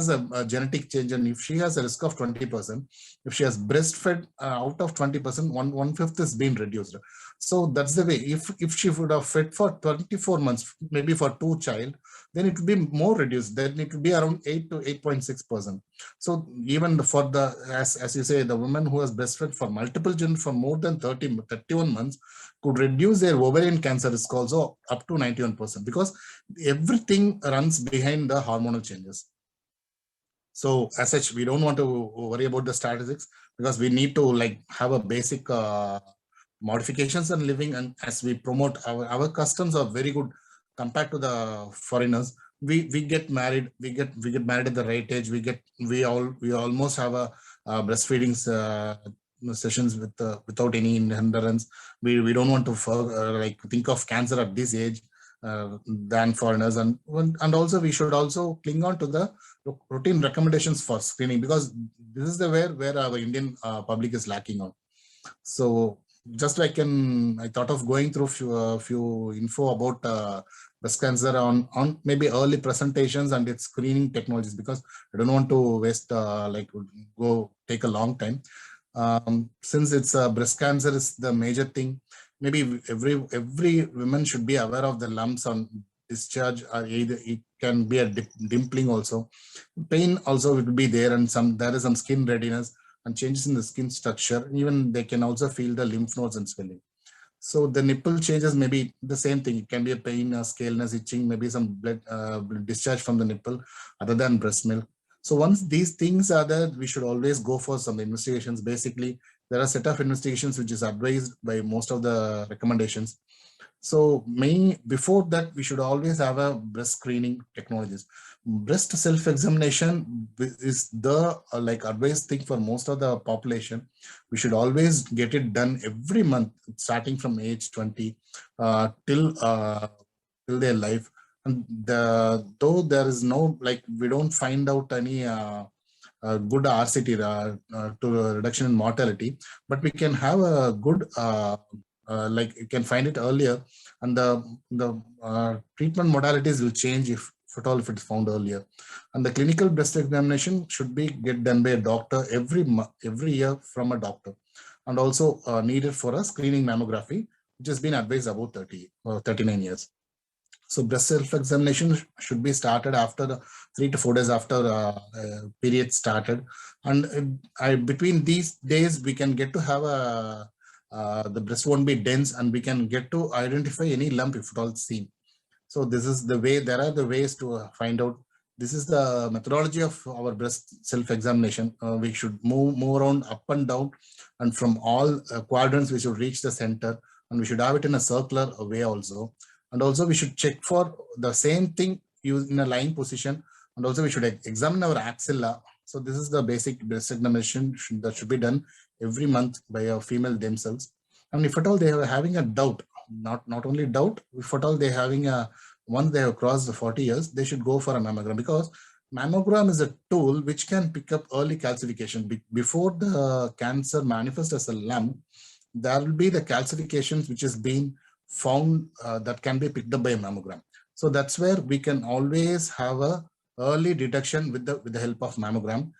a genetic change, and if she has a risk of 20%, if she has breastfed out of 20%, 1/5 is being reduced. So that's the way. If she would have fed for 24 months, maybe for 2 child, then it would be more reduced. Then it would be around 8 to 8.6%. So even for the, as you say, the woman who has breastfed for multiple children for more than 31 months could reduce their ovarian cancer risk also up to 91%, because everything runs behind the hormonal changes. So as such, we don't want to worry about the statistics, because we need to like have a basic modifications and living. And as we promote, our customs are very good compared to the foreigners. We get married, we get married at the right age. We almost have a breastfeeding sessions without any hindrance. We don't want to like think of cancer at this age than foreigners. And also we should also cling on to the routine recommendations for screening, because this is the where our Indian public is lacking on. So just I thought of going through few info about breast cancer on maybe early presentations and its screening technologies, because I don't want to waste like go take a long time. Since it's breast cancer is the major thing, maybe every woman should be aware of the lumps on discharge. Either it can be a dimpling also, pain also will be there, and there is some skin readiness and changes in the skin structure. Even they can also feel the lymph nodes and swelling. So the nipple changes may be the same thing. It can be a pain, scaleness, itching, maybe some blood discharge from the nipple other than breast milk. So once these things are there, we should always go for some investigations. Basically, there are a set of investigations which is advised by most of the recommendations. So before that, we should always have a breast screening technologies. Breast self-examination is the like advised thing for most of the population. We should always get it done every month, starting from age 20 till their life. And though there is no, like, we don't find out any good RCT to reduction in mortality, but we can have a good like you can find it earlier, and the treatment modalities will change if at all if it's found earlier. And the clinical breast examination should be get done by a doctor every year from a doctor, and also needed for a screening mammography, which has been advised about 30 or 39 years. So breast self-examination should be started after 3 to 4 days after period started, and between these days we can get to have a the breast won't be dense, and we can get to identify any lump if at all seen. So this is the way. There are the ways to find out. This is the methodology of our breast self-examination. We should move around up and down, and from all quadrants we should reach the center, and we should have it in a circular way also. And also we should check for the same thing used in a lying position, and also we should examine our axilla. So this is the basic breast examination that should be done every month by a female themselves. And if at all they are having a doubt, not only doubt, if at all they're having once they have crossed the 40 years, they should go for a mammogram, because mammogram is a tool which can pick up early calcification. Before the cancer manifests as a lump, there will be the calcifications which is being found that can be picked up by a mammogram. So that's where we can always have a early detection with the help of mammogram,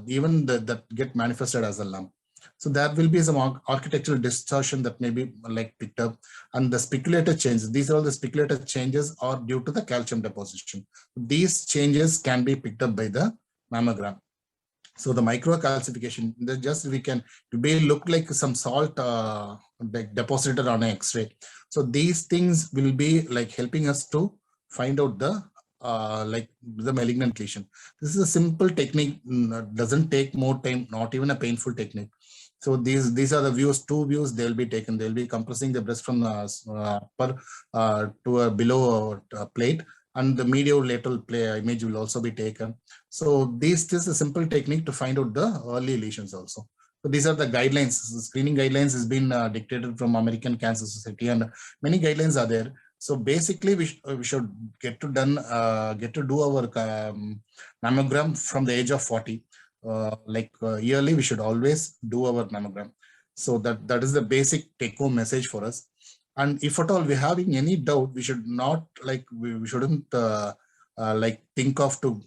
even that get manifested as a lump. So there will be some architectural distortion that may be like picked up, and the speculated changes. These are all the speculated changes are due to the calcium deposition. These changes can be picked up by the mammogram. So the microcalcification, we look like some salt like deposited on an X-ray. So these things will be like helping us to find out the like the malignant lesion. This is a simple technique, doesn't take more time, not even a painful technique. So these are the views, 2 views they'll be taken. They'll be compressing the breast from upper to a below plate, and the medial lateral image will also be taken. So this is a simple technique to find out the early lesions also. So these are the guidelines. The screening guidelines has been dictated from American Cancer Society, and many guidelines are there. So basically, we should get to do our mammogram from the age of 40. Yearly, we should always do our mammogram. So that is the basic take-home message for us. And if at all we're having any doubt, we should not we shouldn't think of to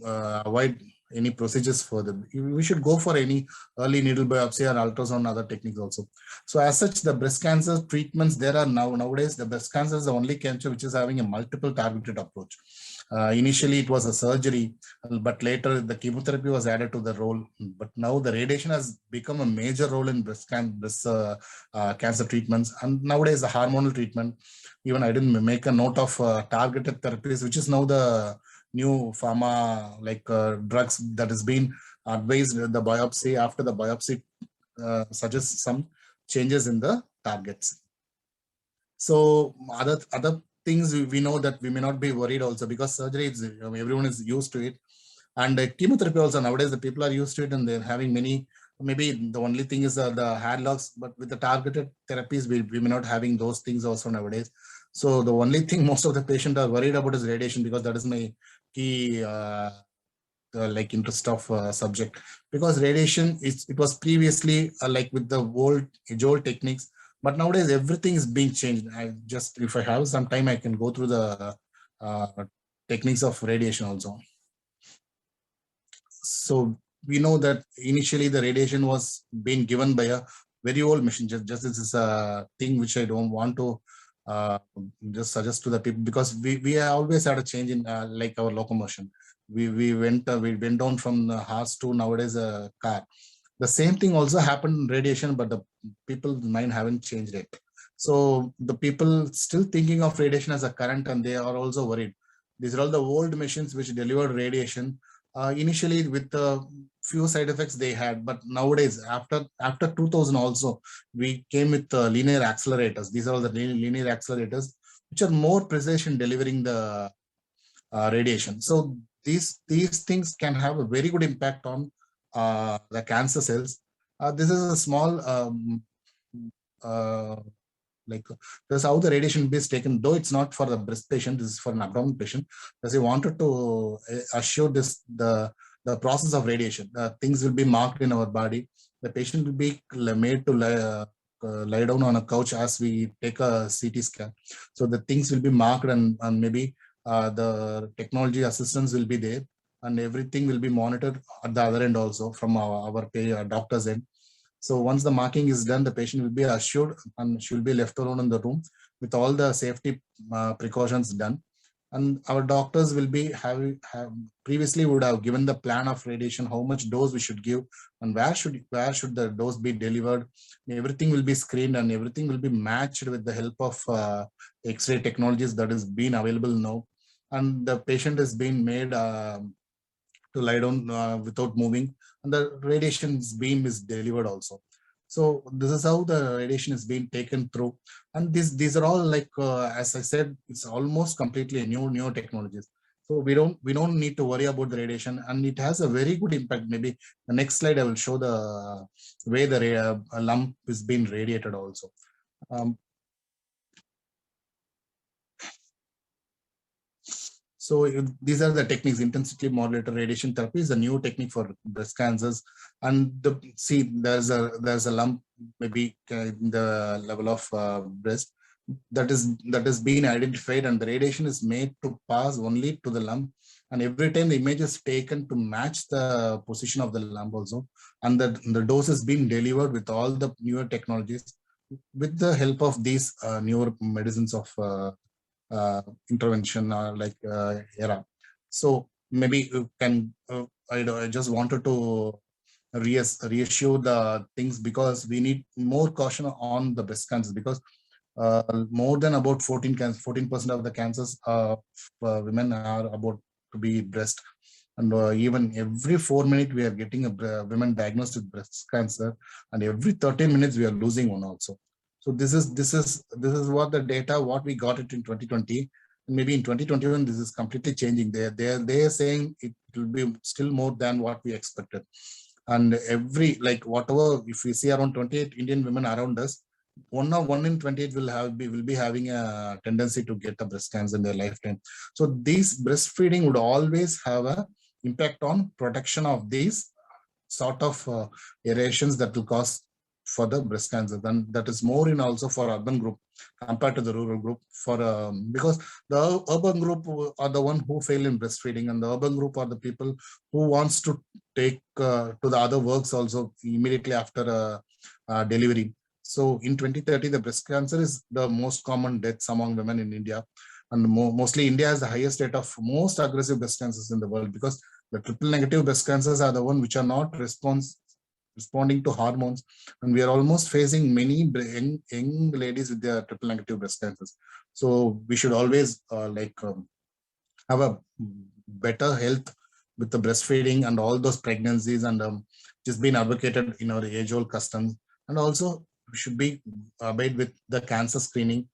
avoid any procedures further. We should go for any early needle biopsy or ultrasound, other techniques also. So as such, the breast cancer treatments, there are nowadays, the breast cancer is the only cancer which is having a multiple targeted approach. Initially, it was a surgery, but later the chemotherapy was added to the role. But now the radiation has become a major role in breast cancer treatments. And nowadays, the hormonal treatment, even I didn't make a note of targeted therapies, which is now the new pharma like drugs that has been advised the biopsy. After the biopsy suggests some changes in the targets. So other things we know that we may not be worried also, because surgery is, everyone is used to it, and chemotherapy also nowadays the people are used to it, and they're having many. Maybe the only thing is the hair loss, but with the targeted therapies we may not having those things also nowadays. So the only thing most of the patients are worried about is radiation, because that is my key like interest of subject, because radiation it was previously like with the old techniques, but nowadays everything is being changed. If I have some time, I can go through the techniques of radiation also. So we know that initially the radiation was being given by a very old machine. Just this is a thing which I don't want to just suggest to the people, because we always had a change in like our locomotion. We went down from the horse to nowadays a car. The same thing also happened in radiation, but the people's mind haven't changed it. So the people still thinking of radiation as a current, and they are also worried. These are all the old machines which delivered radiation. Initially with a few side effects they had, but nowadays after 2000 also we came with linear accelerators. These are all the linear accelerators which are more precise in delivering the radiation. So these things can have a very good impact on the cancer cells. This is a small like this is how the radiation is taken, though it's not for the breast patient, this is for an abdominal patient, because they wanted to assure this the process of radiation. Things will be marked in our body. The patient will be made to lie down on a couch as we take a CT scan. So the things will be marked, and maybe the technology assistance will be there, and everything will be monitored at the other end also from our doctor's end. So once the marking is done, the patient will be assured and she will be left alone in the room with all the safety precautions done. And our doctors will be previously would have given the plan of radiation, how much dose we should give, and where should the dose be delivered. Everything will be screened, and everything will be matched with the help of X-ray technologies that is being available now. And the patient is being made to lie down without moving, and the radiation beam is delivered also. So this is how the radiation is being taken through, and these are all like as I said, it's almost completely new technologies. So we don't need to worry about the radiation, and it has a very good impact. Maybe the next slide I will show the way the lump is being radiated also. So these are the techniques. Intensity modulated radiation therapy is a new technique for breast cancers. And there's a lump maybe in the level of breast that is being identified, and the radiation is made to pass only to the lump. And every time the image is taken to match the position of the lump also, and the dose is being delivered with all the newer technologies with the help of these newer medicines of intervention like era. So maybe you can I just wanted to reassure the things, because we need more caution on the breast cancer, because more than about 14% of the cancers women are about to be breast, and even every 4 minutes we are getting a women diagnosed with breast cancer, and every 13 minutes we are losing one also. So this is what the data what we got it in 2020. Maybe in 2021 this is completely changing. They are saying it will be still more than what we expected. And every whatever, if we see around 28 Indian women around us, one in 28 will be having a tendency to get a breast cancer in their lifetime. So these breastfeeding would always have a impact on protection of these sort of aerations that will cause for the breast cancer. Then that is more in also for urban group compared to the rural group, for because the urban group are the one who fail in breastfeeding, and the urban group are the people who wants to take to the other works also immediately after delivery. So in 2030 the breast cancer is the most common deaths among women in India, and mostly India has the highest rate of most aggressive breast cancers in the world, because the triple negative breast cancers are the one which are not responding to hormones, and we are almost facing many young ladies with their triple negative breast cancers. So we should always have a better health with the breastfeeding and all those pregnancies, and just been advocated in our age-old customs. And also we should be obeyed with the cancer screening.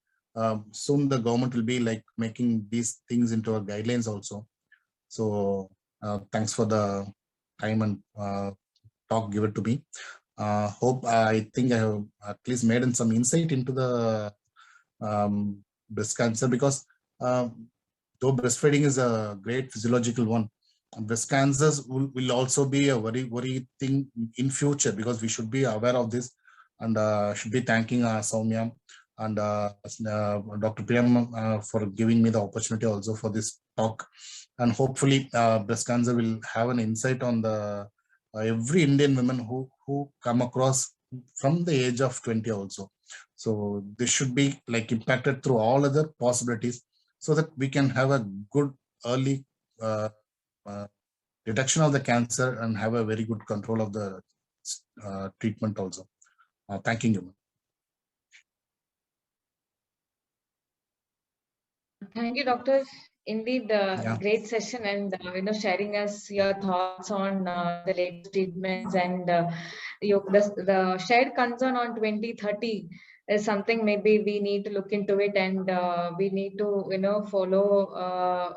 Soon the government will be like making these things into our guidelines also. So thanks for the time and talk given to me. I think I have at least made some insight into the breast cancer, because though breastfeeding is a great physiological one, breast cancers will also be a worry thing in future, because we should be aware of this, and should be thanking Soumya and Dr. Priyam for giving me the opportunity also for this talk. And hopefully breast cancer will have an insight on the every Indian woman who come across from the age of 20 also. So this should be like impacted through all other possibilities, so that we can have a good early detection of the cancer and have a very good control of the treatment also. Thanking you. Thank you, doctor. Indeed, great session, and sharing us your thoughts on the latest treatments, and the shared concern on 2030 is something maybe we need to look into it, and we need to follow,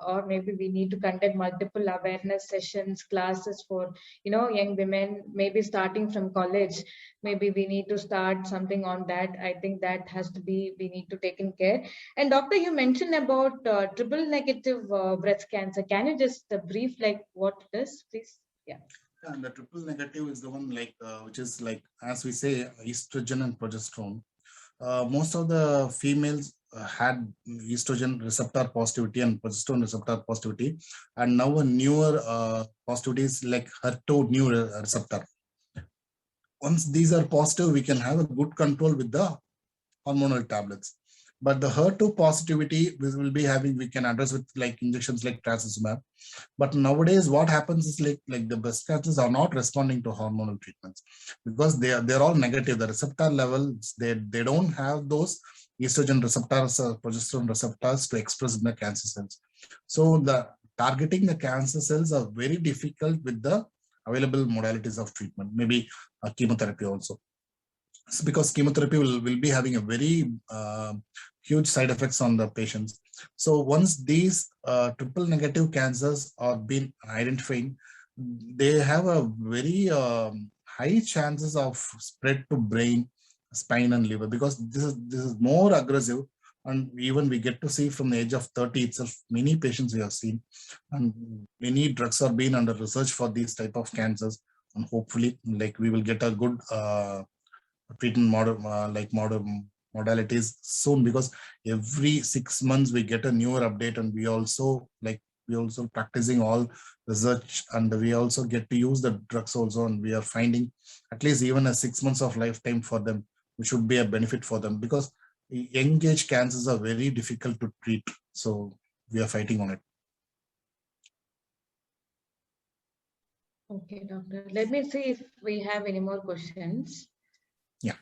or maybe we need to conduct multiple awareness sessions, classes for young women, maybe starting from college. Maybe we need to start something on that. I think that has to be, we need to take in care. And doctor, you mentioned about triple negative breast cancer. Can you just brief like what it is, please? Yeah. And the triple negative is the one like which is like, as we say, estrogen and progesterone. Most of the females had estrogen receptor positivity and progesterone receptor positivity, and now a newer positivity is like HER2 new receptor. Once these are positive, we can have a good control with the hormonal tablets. But the HER2 positivity we will be having, we can address with like injections like trastuzumab. But nowadays, what happens is like the breast cancers are not responding to hormonal treatments, because they're all negative. The receptor levels, they don't have those estrogen receptors or progesterone receptors to express in the cancer cells. So the targeting the cancer cells are very difficult with the available modalities of treatment, maybe chemotherapy also. Because chemotherapy will be having a very huge side effects on the patients. So once these triple negative cancers are being identified, they have a very high chances of spread to brain, spine and liver, because this is more aggressive. And even we get to see from the age of 30 itself, many patients we have seen, and many drugs are being under research for these type of cancers. And hopefully like we will get a good treatment modern modalities soon, because every 6 months we get a newer update, and we also practicing all research, and we also get to use the drugs also, and we are finding at least even a 6 months of lifetime for them, which should be a benefit for them, because young age cancers are very difficult to treat. So we are fighting on it. Okay, doctor. Let me see if we have any more questions. Yeah.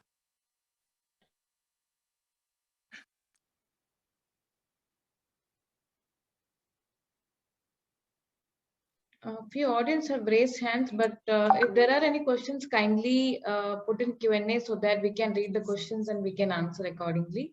A few audience have raised hands, but if there are any questions, kindly put in Q&A so that we can read the questions and we can answer accordingly.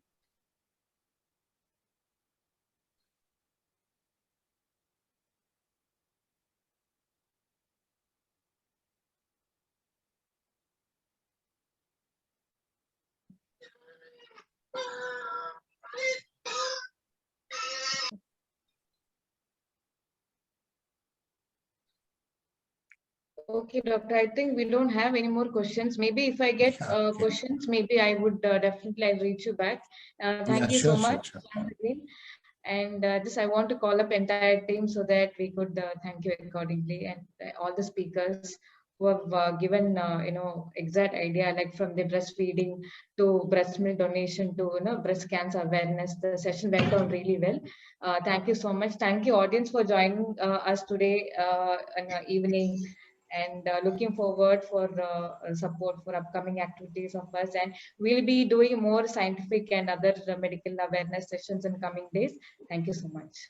Okay, doctor, I think we don't have any more questions. Maybe if I get questions, maybe I would definitely reach you back. Thank you so much. Sure. And just I want to call up entire team so that we could thank you accordingly, and all the speakers who have given exact idea, like from the breastfeeding to breast milk donation to breast cancer awareness. The session went on really well. Thank you so much. Thank you audience for joining us today in the evening, and looking forward for support for upcoming activities of us. And we'll be doing more scientific and other medical awareness sessions in coming days. Thank you so much.